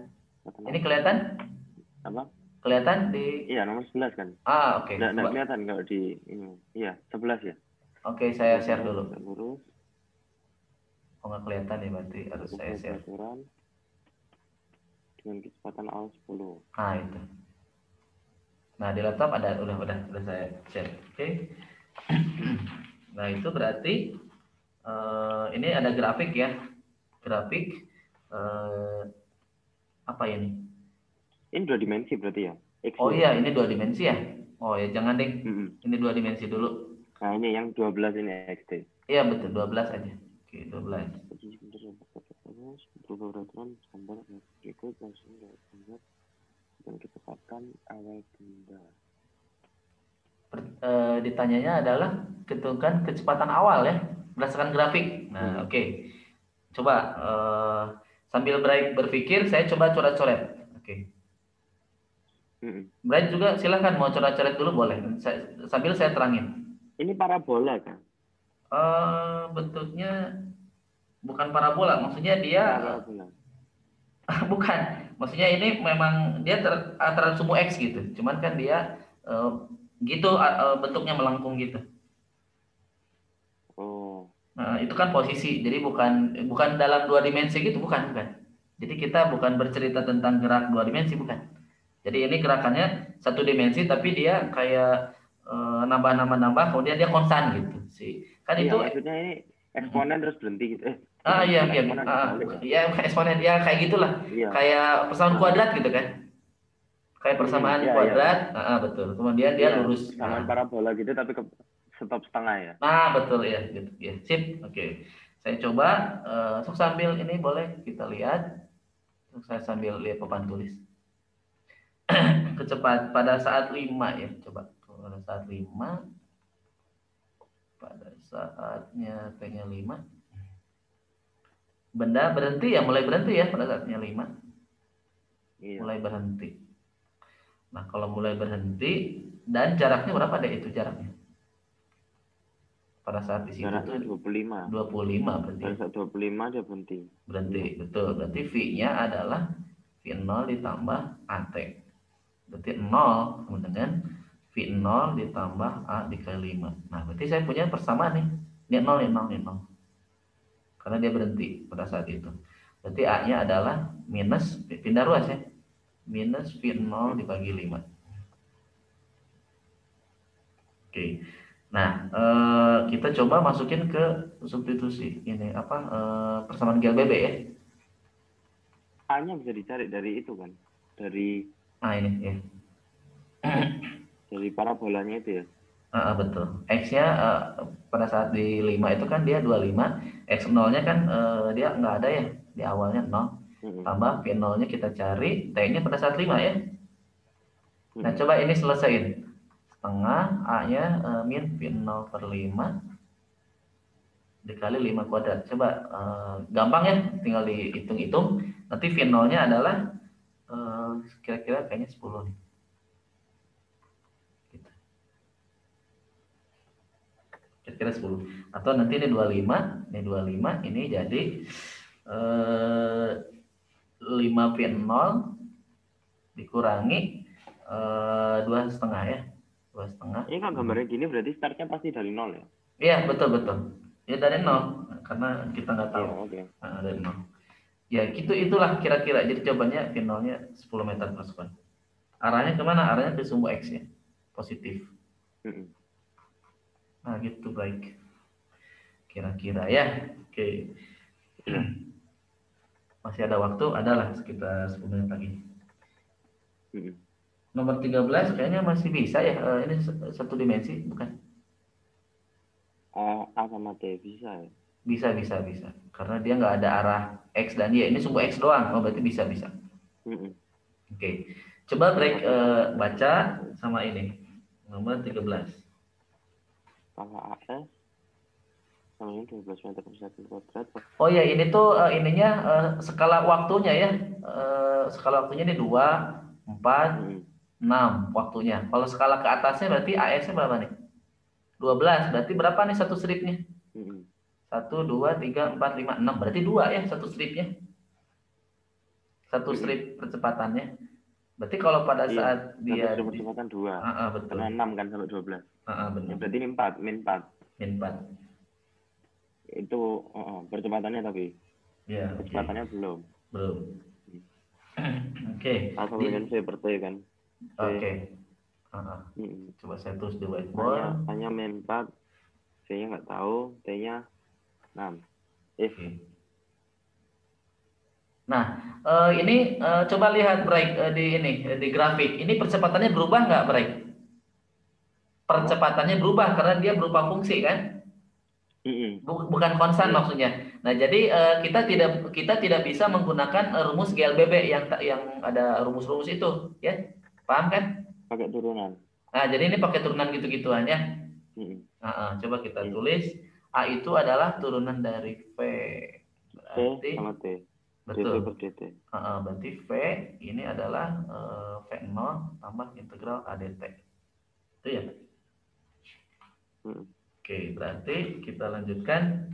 Ini kelihatan? Apa? Kelihatan di... Iya, nomor 11 kan. Oke. Nggak kelihatan kalau di ini. Iya, 11 ya. Oke, saya share dulu. Lurus. Oh, nggak kelihatan ya, berarti harus saya share. Dengan kecepatan awal 10. Itu. Nah, di laptop ada, udah saya share. Oke. Nah, itu berarti ini ada grafik ya. Grafik apa ini? Ini 2 dimensi berarti ya? Oh iya, ini 2 dimensi ya? Oh ya, jangan deh. Ini 2 dimensi dulu. Nah, ini yang 12 ini XT. Iya, betul, 12 aja. Oke, 12. Peraturan gambar berikut langsung gambar dan kecepatan awal benda. Ditanyanya adalah tentukan kecepatan awal ya, berdasarkan grafik. Nah, oke. Coba sambil berpikir, saya coba coret-coret. Oke. Bright juga silahkan mau coret-coret dulu boleh. Sambil saya terangin. Ini parabola kan? Bentuknya bukan parabola, maksudnya dia bukan. Maksudnya ini memang dia terhadap sumbu X gitu. Cuman kan dia gitu bentuknya melengkung gitu. Nah, itu kan posisi. Jadi bukan dalam 2 dimensi gitu, bukan. Jadi kita bukan bercerita tentang gerak 2 dimensi, bukan. Jadi ini gerakannya 1 dimensi tapi dia kayak nambah, kemudian dia konstan gitu sih. Kan iya, itu maksudnya ini eksponen terus berhenti gitu. Iya, eksponen ya kayak gitulah. Iya. Kayak persamaan kuadrat gitu kan. Kayak persamaan kuadrat, betul. Kemudian dia lurus. Persamaan parabola gitu tapi ke stop setengah ya. Nah, betul ya, gitu. Ya, sip. Oke. Saya coba sambil ini boleh kita lihat. Saya sambil lihat papan tulis. Kecepatan pada saat 5 ya, coba. Pada saat 5. Pada saatnya P-nya 5. Benda berhenti ya, mulai berhenti ya pada saatnya 5. Iya. Mulai berhenti. Nah, kalau mulai berhenti dan jaraknya berapa deh itu jaraknya? Pada saat di situ jaraknya 25. 25 berarti. Pada saat 25 dia berhenti. Berhenti, betul. Berarti V-nya adalah V0 ditambah AT. Berarti 0 dengan V0 ditambah A dikali 5. Nah, berarti saya punya persamaan nih. Ini 0. Karena dia berhenti pada saat itu. Berarti A-nya adalah minus, pindah ruas ya. Minus V0 dibagi 5. Oke. Nah, kita coba masukin ke substitusi. Ini apa? Persamaan GLBB ya. A-nya bisa dicari dari itu kan? Dari ini ya. Dari parabolanya itu ya. Betul. X-nya pada saat di 5 itu kan dia 25. X0-nya kan dia nggak ada ya. Di awalnya 0. Tambah V0-nya kita cari. T-nya pada saat 5 ya. Nah, coba ini selesaiin. Setengah A-nya min V0/5 dikali 5 kuadrat. Coba gampang ya, tinggal dihitung-hitung. Nanti V0-nya adalah kira-kira kayaknya 10 nih. Gitu. Kira-kira 10. Atau nanti ini 25, ini jadi 5V0 dikurangi 2,5 ya. 2,5. Ini kan gambarnya gini berarti startnya pasti dari 0 ya? Iya, betul. Ya dari 0, karena kita nggak tahu. Iya, okay. Dari 0. Ya, itulah kira-kira. Jadi jawabannya V0-nya 10 meter per sekon. Arahnya kemana? Arahnya ke sumbu X ya. Positif. Nah, gitu baik. Kira-kira ya. Oke. Masih ada waktu, adalah sekitar 10 menit lagi. Nomor 13 kayaknya masih bisa ya. Ini satu dimensi, bukan? A sama T bisa ya? Bisa. Karena dia nggak ada arah X dan Y. Ini sumbu X doang. Oh, berarti bisa. Oke. Coba break baca sama ini. Nomor 13. Pangkat AS sama ini 12 meter per sekon kuadrat. Oh ya, ini tuh ininya skala waktunya ya. Skala waktunya ini 2, 4, 6 waktunya. Kalau skala ke atasnya berarti AS-nya berapa nih? 12. Berarti berapa nih satu stripnya? 1, 2, 3, 4, 5, 6. Berarti 2 ya satu stripnya. Satu strip percepatannya. Berarti kalau pada saat dia percepatan 2. Betul. Karena 6 kan sampai 12. Benar. Ya, berarti min 4. Itu percepatannya tapi. Ya, percepatannya belum. Oke. Atau dengan V per T kan. Oke. Coba saya tulis di whiteboard. Hanya min 4. V-nya nggak tahu, T-nya 6. Nah, ini coba lihat Bray di grafik. Ini percepatannya berubah nggak, Bray? Percepatannya berubah karena dia berupa fungsi kan? Bukan konstan maksudnya. Nah, jadi kita tidak bisa menggunakan rumus GLBB yang ada rumus-rumus itu, ya? Paham kan? Pakai turunan. Nah, jadi ini pakai turunan gitu-gituan ya. Coba kita tulis A itu adalah turunan dari V. Berarti V sama T. betul. Per dt. Berarti V ini adalah V0 tambah integral A dt. Itu ya. Oke, berarti kita lanjutkan.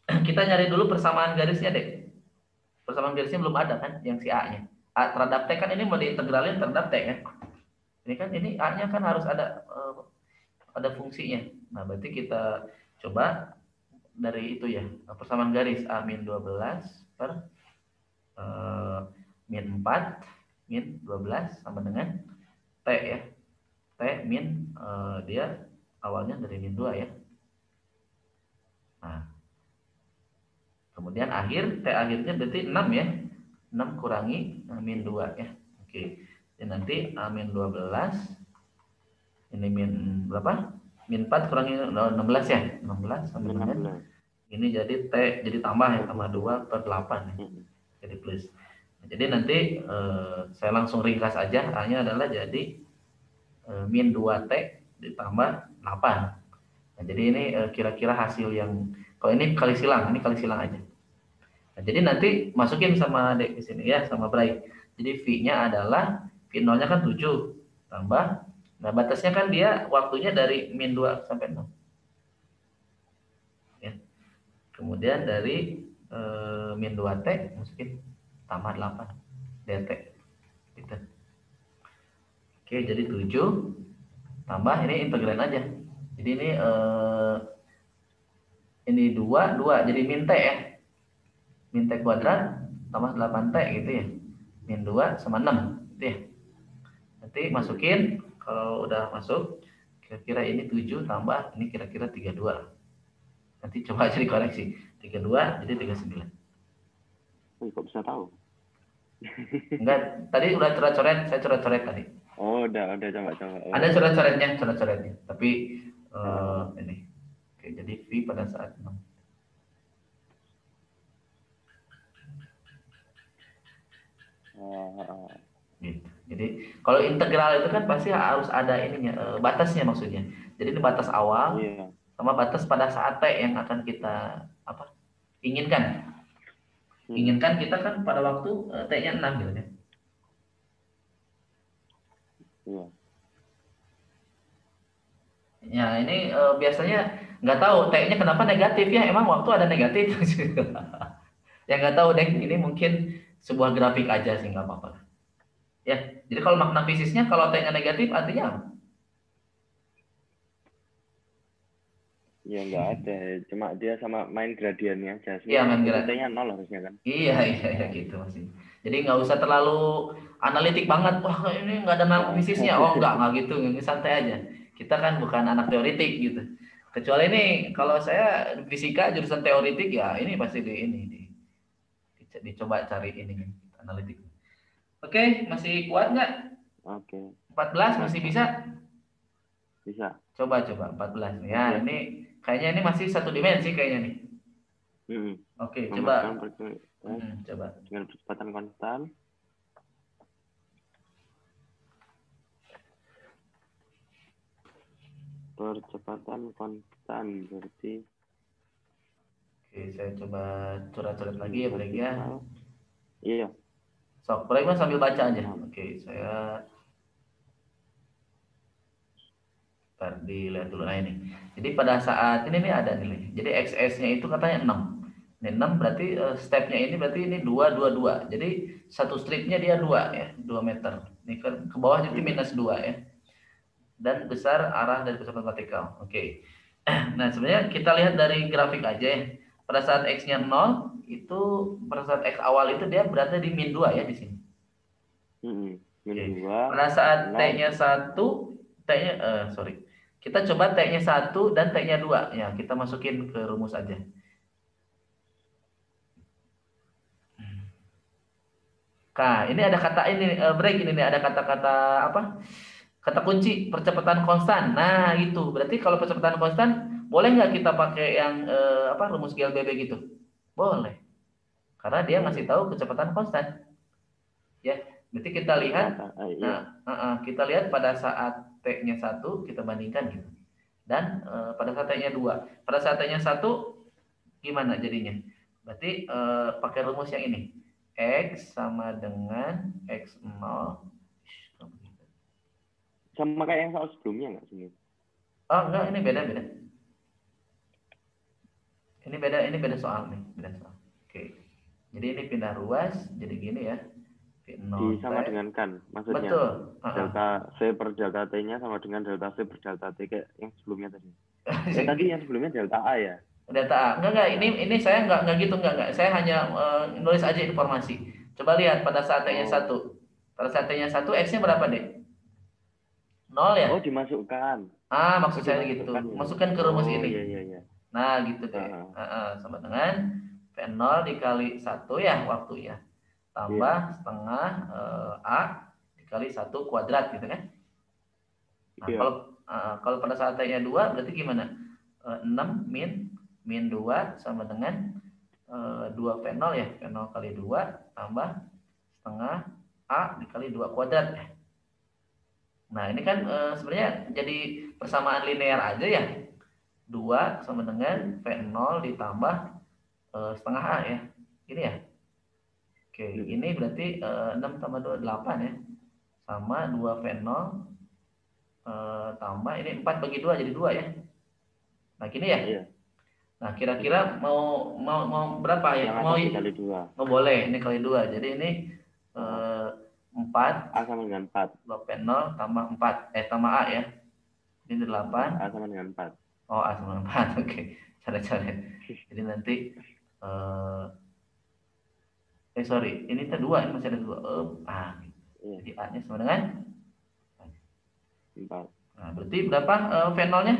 Kita nyari dulu persamaan garisnya deh. Persamaan garisnya belum ada kan, yang si A-nya. A terhadap T kan ini mau diintegralin terhadap T kan. Ini kan A-nya kan harus ada fungsinya. Nah, berarti kita coba dari itu ya, persamaan garis A-12 per min 4 min 12 sama dengan T ya. T min dia awalnya dari min 2 ya. Nah, kemudian T akhirnya berarti 6 ya. 6 kurangi min 2 ya. Oke. Dan nanti min 12 ini min berapa? Min 4 kurangi 16 ya. 16 sama dengan ini jadi T, jadi tambah ya, tambah 2 per 8 ya. Jadi plus. Nah, jadi nanti saya langsung ringkas aja. A-nya adalah jadi min 2T ditambah 8. Nah, jadi ini kira-kira hasil yang, kalau ini kali silang aja. Nah, jadi nanti masukin sama Dek di sini ya, sama Bray. Jadi V-nya adalah V0-nya kan 7 tambah, nah batasnya kan dia waktunya dari min 2 sampai 6. Ya. Kemudian dari min 2T masukin tambah 8 dt. Gitu. Oke, jadi 7 tambah ini integran aja. Jadi ini 2 jadi min T ya. Min T kuadrat tambah 8T gitu ya. Min 2 sama 6 gitu ya. Nanti masukin, kalau udah masuk kira-kira ini 7 tambah ini kira-kira 32. Nanti coba aja dikoreksi. 32 jadi 39. Kok bisa tahu? Enggak, tadi udah coret-coret, saya coret-coret tadi. Oh, udah coba. Ada coret-coretnya. Tapi ini. Oke, jadi V pada saat 6. Gitu. Jadi kalau integral itu kan pasti harus ada ininya, batasnya maksudnya. Jadi ini batas awal sama batas pada saat T yang akan kita inginkan. Inginkan kita kan pada waktu T-nya 6 gitu kan. Iya. Ya ini biasanya nggak tahu T-nya kenapa negatif ya, emang waktu ada negatif. Ya nggak tahu deh, ini mungkin sebuah grafik aja sih, nggak apa-apa. Ya, jadi kalau makna fisisnya kalau T-nya negatif artinya apa? Ya nggak ada, cuma dia sama main gradiennya aja. Iya, main gradiennya. T-nya 0 harusnya kan? Iya gitu masih. Jadi nggak usah terlalu analitik banget. Wah ini nggak ada makna fisisnya. Oh nggak gitu, ini santai aja. Kita kan bukan anak teoritik gitu. Kecuali ini kalau saya fisika jurusan teoritik ya ini pasti dicoba cari ini analitik. Oke, masih kuat nggak? Oke. 14 masih bisa? Bisa. Coba 14. Ya, ini kayaknya ini masih satu dimensi kayaknya nih. Oke, coba. Coba. Dengan percepatan konstan. Percepatan konstan berarti. Oke, saya coba coret-coret lagi ya, Brek ya. Iya. Sok, Brek mas sambil baca aja. Oke, saya dilihat dulu. Nah ini. Jadi pada saat ini nih ada nilai. Jadi XS-nya itu katanya 6. Ini 6 berarti stepnya ini berarti ini 2, 2, 2. Jadi satu stripnya dia 2 ya, 2 meter. Ini kan ke bawah jadi minus 2 ya. Dan besar arah dari kecepatan vertikal. Oke. Nah, sebenarnya kita lihat dari grafik aja ya. Pada saat X-nya 0, itu pada saat X awal itu dia berada di min 2 ya di sini. Min 2. Pada saat T-nya 1, T-nya kita coba T-nya 1 dan T-nya 2. Ya, kita masukin ke rumus aja. Nah, ini ada kata ini break ini nih, ada kata-kata apa? Kata kunci percepatan konstan. Nah, itu. Berarti kalau percepatan konstan boleh nggak kita pakai yang rumus GLBB gitu? Boleh. Karena dia ngasih tahu kecepatan konstan. Ya, berarti kita lihat kita lihat pada saat T-nya 1 kita bandingkan gitu. Dan pada saat T-nya 2. Pada saat T-nya 1 gimana jadinya? Berarti pakai rumus yang ini. X sama dengan X0 sama kayak yang soal sebelumnya nggak sih? Oh enggak, ini beda. Ini beda soal nih, beda soal. Oke. Jadi ini pindah ruas, jadi gini ya. Sama dengan kan, maksudnya. Betul. Delta C per delta T-nya sama dengan delta C per delta T kayak yang sebelumnya tadi. Tadi yang sebelumnya delta A ya? Delta A. Enggak, ini saya enggak gitu, enggak. Saya hanya nulis aja informasi. Coba lihat pada saat T-nya 1. Pada saat T-nya 1, X-nya berapa, Dek? 0 ya? Oh, dimasukkan. Maksud saya gitu. Ya. Masukkan ke rumus ini. Iya. Nah, gitu deh. Sama dengan V0 dikali 1 ya waktu ya. Tambah setengah A dikali 1 kuadrat gitu kan. Nah, kalau pada saat T-nya 2 berarti gimana? 6 min 2 sama dengan 2 V0 ya. V0 kali 2 tambah setengah A dikali 2 kuadrat ya. Nah, ini kan sebenarnya jadi persamaan linear aja ya. 2 sama dengan V0 ditambah setengah A ya. Ini ya. Oke, ini berarti 6 tambah 2, 8 ya. Sama 2 V0 tambah ini 4 bagi 2 jadi 2 ya. Nah, gini ya. Iya. Nah, kira-kira mau berapa ya? Mau kali 2. Oh, boleh, ini kali 2. Jadi ini 4 A sama dengan 4. V0 tambah 4 tambah A ya. Ini 8. A sama dengan 4. Oh, A sama dengan 4. Oke. Cara-cara. Jadi nanti sorry, ini T2, ini masih ada 2. Jadi A-nya sama dengan 4. Nah, berarti berapa V0-nya?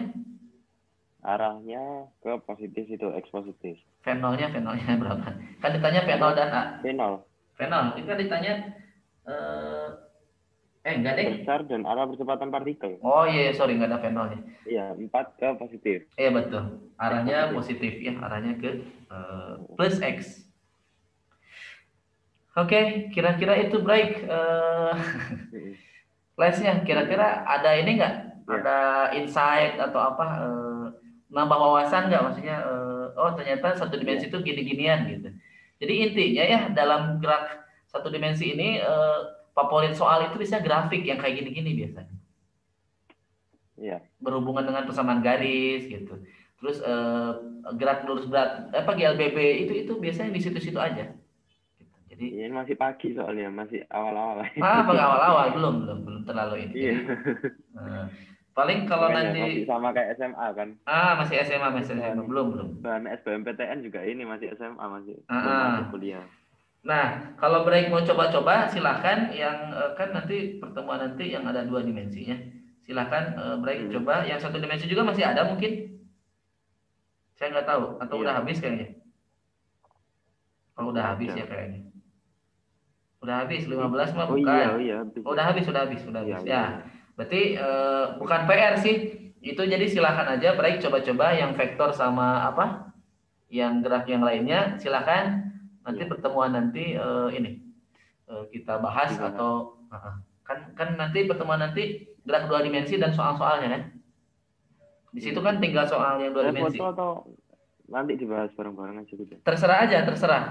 Arahnya ke positif itu, X positif. V0-nya berapa? Kan ditanya V0 dan A. V0. Itu kan ditanya enggak deh. Besar dan arah percepatan partikel. Oh iya, sorry, enggak ada V0-nya. Iya, 4 ke positif. Iya, betul. Arahnya positif ya, arahnya ke plus X. Oke, kira-kira itu break flashnya. Kira-kira ada ini nggak? Ada insight atau apa? Nambah wawasan nggak? Maksudnya, oh ternyata satu dimensi itu gini-ginian gitu. Jadi intinya ya dalam gerak satu dimensi ini favorit soal itu bisa grafik yang kayak gini-gini biasanya. Berhubungan dengan persamaan garis gitu. Terus gerak lurus berat apa GLBB itu biasanya di situ-situ aja. Gitu. Jadi ini masih pagi soalnya, masih awal-awal. awal-awal belum terlalu ini. Jadi paling kalau makanya nanti masih sama kayak SMA kan. Masih SMA belum. Bahan SBMPTN juga ini masih SMA masih belum masuk kuliah. Nah, kalau break mau coba-coba silahkan yang kan nanti pertemuan nanti yang ada 2 dimensinya. Silahkan break coba yang 1 dimensi juga masih ada mungkin. Saya nggak tahu atau udah habis kayaknya. Oh, udah habis ya kayaknya. Udah habis 15 mah bukan. Iya, udah habis. Ya. Berarti bukan PR sih. Itu jadi silahkan aja break coba-coba yang vektor sama apa? Yang gerak yang lainnya silahkan. Nanti pertemuan nanti kita bahas atau kan nanti pertemuan nanti gerak 2 dimensi dan soal-soalnya kan. Di situ kan tinggal soal yang 2 dimensi. Foto atau nanti dibahas bareng-bareng aja gitu. Terserah.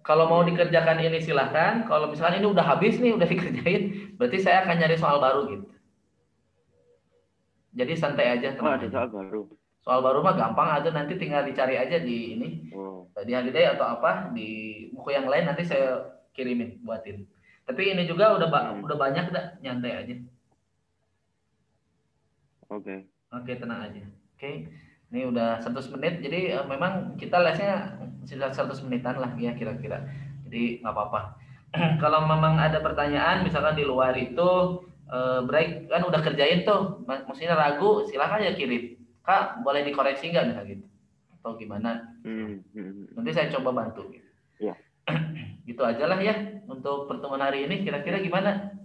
Kalau mau dikerjakan ini silahkan. Kalau misalkan ini udah habis nih, udah dikerjain, berarti saya akan nyari soal baru gitu. Jadi santai aja, tenang aja. Soal baru. Soal baru mah gampang aja, nanti tinggal dicari aja di ini, di Haliday atau apa di buku yang lain nanti saya kirimin buatin. Tapi ini juga udah banyak dah, nyantai aja. Oke, tenang aja. Oke. Ini udah 100 menit, jadi memang kita lesnya sudah 100 menitan lah ya kira-kira. Jadi nggak apa-apa. Kalau memang ada pertanyaan, misalkan di luar itu break kan udah kerjain tuh, maksudnya ragu, silakan ya kirim. Kak, boleh dikoreksi nggak misalnya gitu? Atau gimana? Nanti saya coba bantu. Gitu aja lah ya untuk pertemuan hari ini. Kira-kira gimana?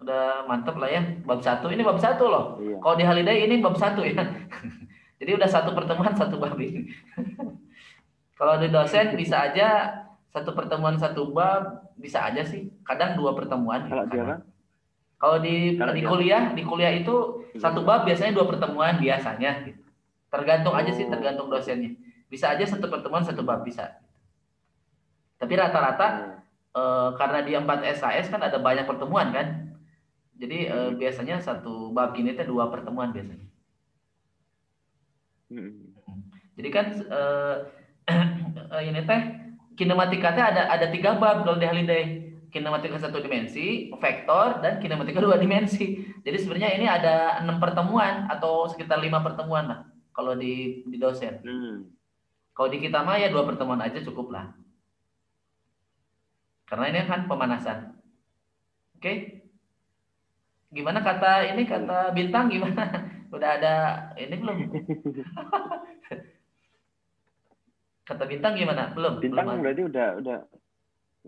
Udah mantep lah ya. Bab 1 ini bab 1 loh. Kalau di Haliday ini bab 1 ya. Jadi udah 1 pertemuan 1 bab ini. Kalau di dosen bisa aja 1 pertemuan 1 bab, bisa aja sih. Kadang 2 pertemuan. Kalau di kuliah itu 1 bab biasanya 2 pertemuan biasanya. Tergantung aja sih, tergantung dosennya. Bisa aja 1 pertemuan 1 bab bisa. Tapi rata-rata karena di 4 SKS kan ada banyak pertemuan kan. Jadi biasanya 1 bab ini teh 2 pertemuan biasanya. Jadi kan ini teh kinematika teh ada 3 bab kalau di Haliday. Kinematika 1 dimensi, vektor, dan kinematika 2 dimensi. Jadi sebenarnya ini ada 6 pertemuan atau sekitar 5 pertemuan lah kalau di dosen. Kalau di kita mah ya 2 pertemuan aja cukup lah. Karena ini kan pemanasan. Oke? Gimana kata Bintang gimana? Udah ada ini belum? Kata Bintang gimana? Belum. Bintang berarti udah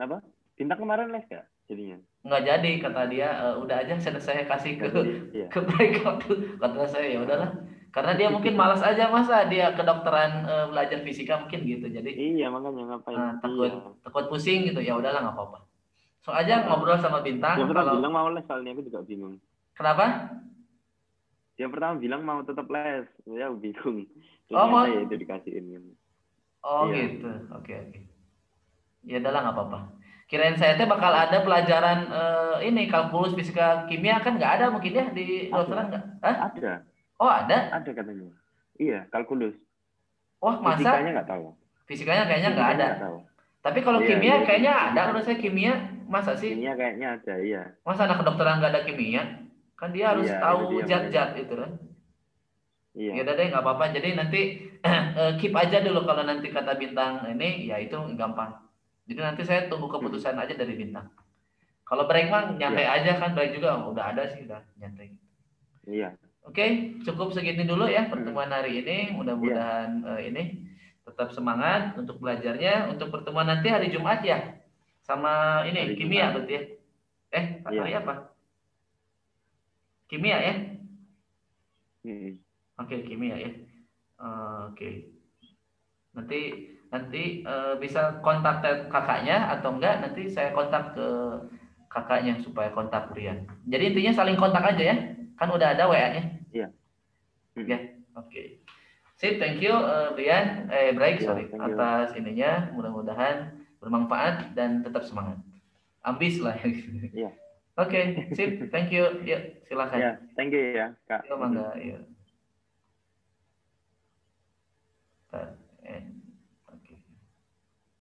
apa? Bintang kemarin les ya jadinya? Nggak jadi, kata dia udah aja saya kasih ke breakout. Kata saya ya udahlah. Karena dia mungkin malas aja, masa dia kedokteran belajar fisika mungkin gitu. Jadi makanya ngapain? takut pusing gitu. Ya udahlah nggak apa-apa. So aja ngobrol sama Bintang. Dia pertama bilang mau les, soalnya aku juga bingung. Kenapa? Dia pertama bilang mau tetap les, saya bingung. Mau? Ya itu dikasihin. Gitu. Oke. Ya udahlah nggak apa-apa. Kirain saya teh bakal ada pelajaran ini kalkulus fisika kimia, kan nggak ada mungkin ya di dokteran nggak? Ada. Oh ada? Ada katanya. Iya, kalkulus. Wah, masa? Fisikanya nggak tahu. Fisikanya kayaknya nggak ada. Tapi kalau kimia kayaknya ada. Menurut saya kimia, masa sih? Kimia kayaknya ada, iya. Masa anak kedokteran nggak ada kimia? Kan dia harus tahu zat-zat itu kan. Iya. Ya udah deh, nggak apa-apa. Jadi nanti keep aja dulu, kalau nanti kata Bintang ini, ya itu gampang. Jadi nanti saya tunggu keputusan aja dari Bintang. Kalau break mah nyantai aja kan, break juga udah ada sih, udah nyantai. Iya. Oke, cukup segini dulu ya pertemuan hari ini. Mudah-mudahan ini tetap semangat untuk belajarnya. Untuk pertemuan nanti hari Jumat ya, sama ini hari kimia berarti ya. Hari apa? Kimia ya? Oke, kimia ya. Oke. Nanti nanti bisa kontak kakaknya atau enggak nanti saya kontak ke kakaknya supaya kontak Brian. Jadi intinya saling kontak aja ya. Kan udah ada WA-nya. Iya. Ya, oke. Sip, thank you Brian, atas ininya. Mudah-mudahan bermanfaat dan tetap semangat. Ambis lah ya. Iya. Oke, sip, thank you. Ya, silakan. Ya, thank you ya, Kak. Mangga, ya.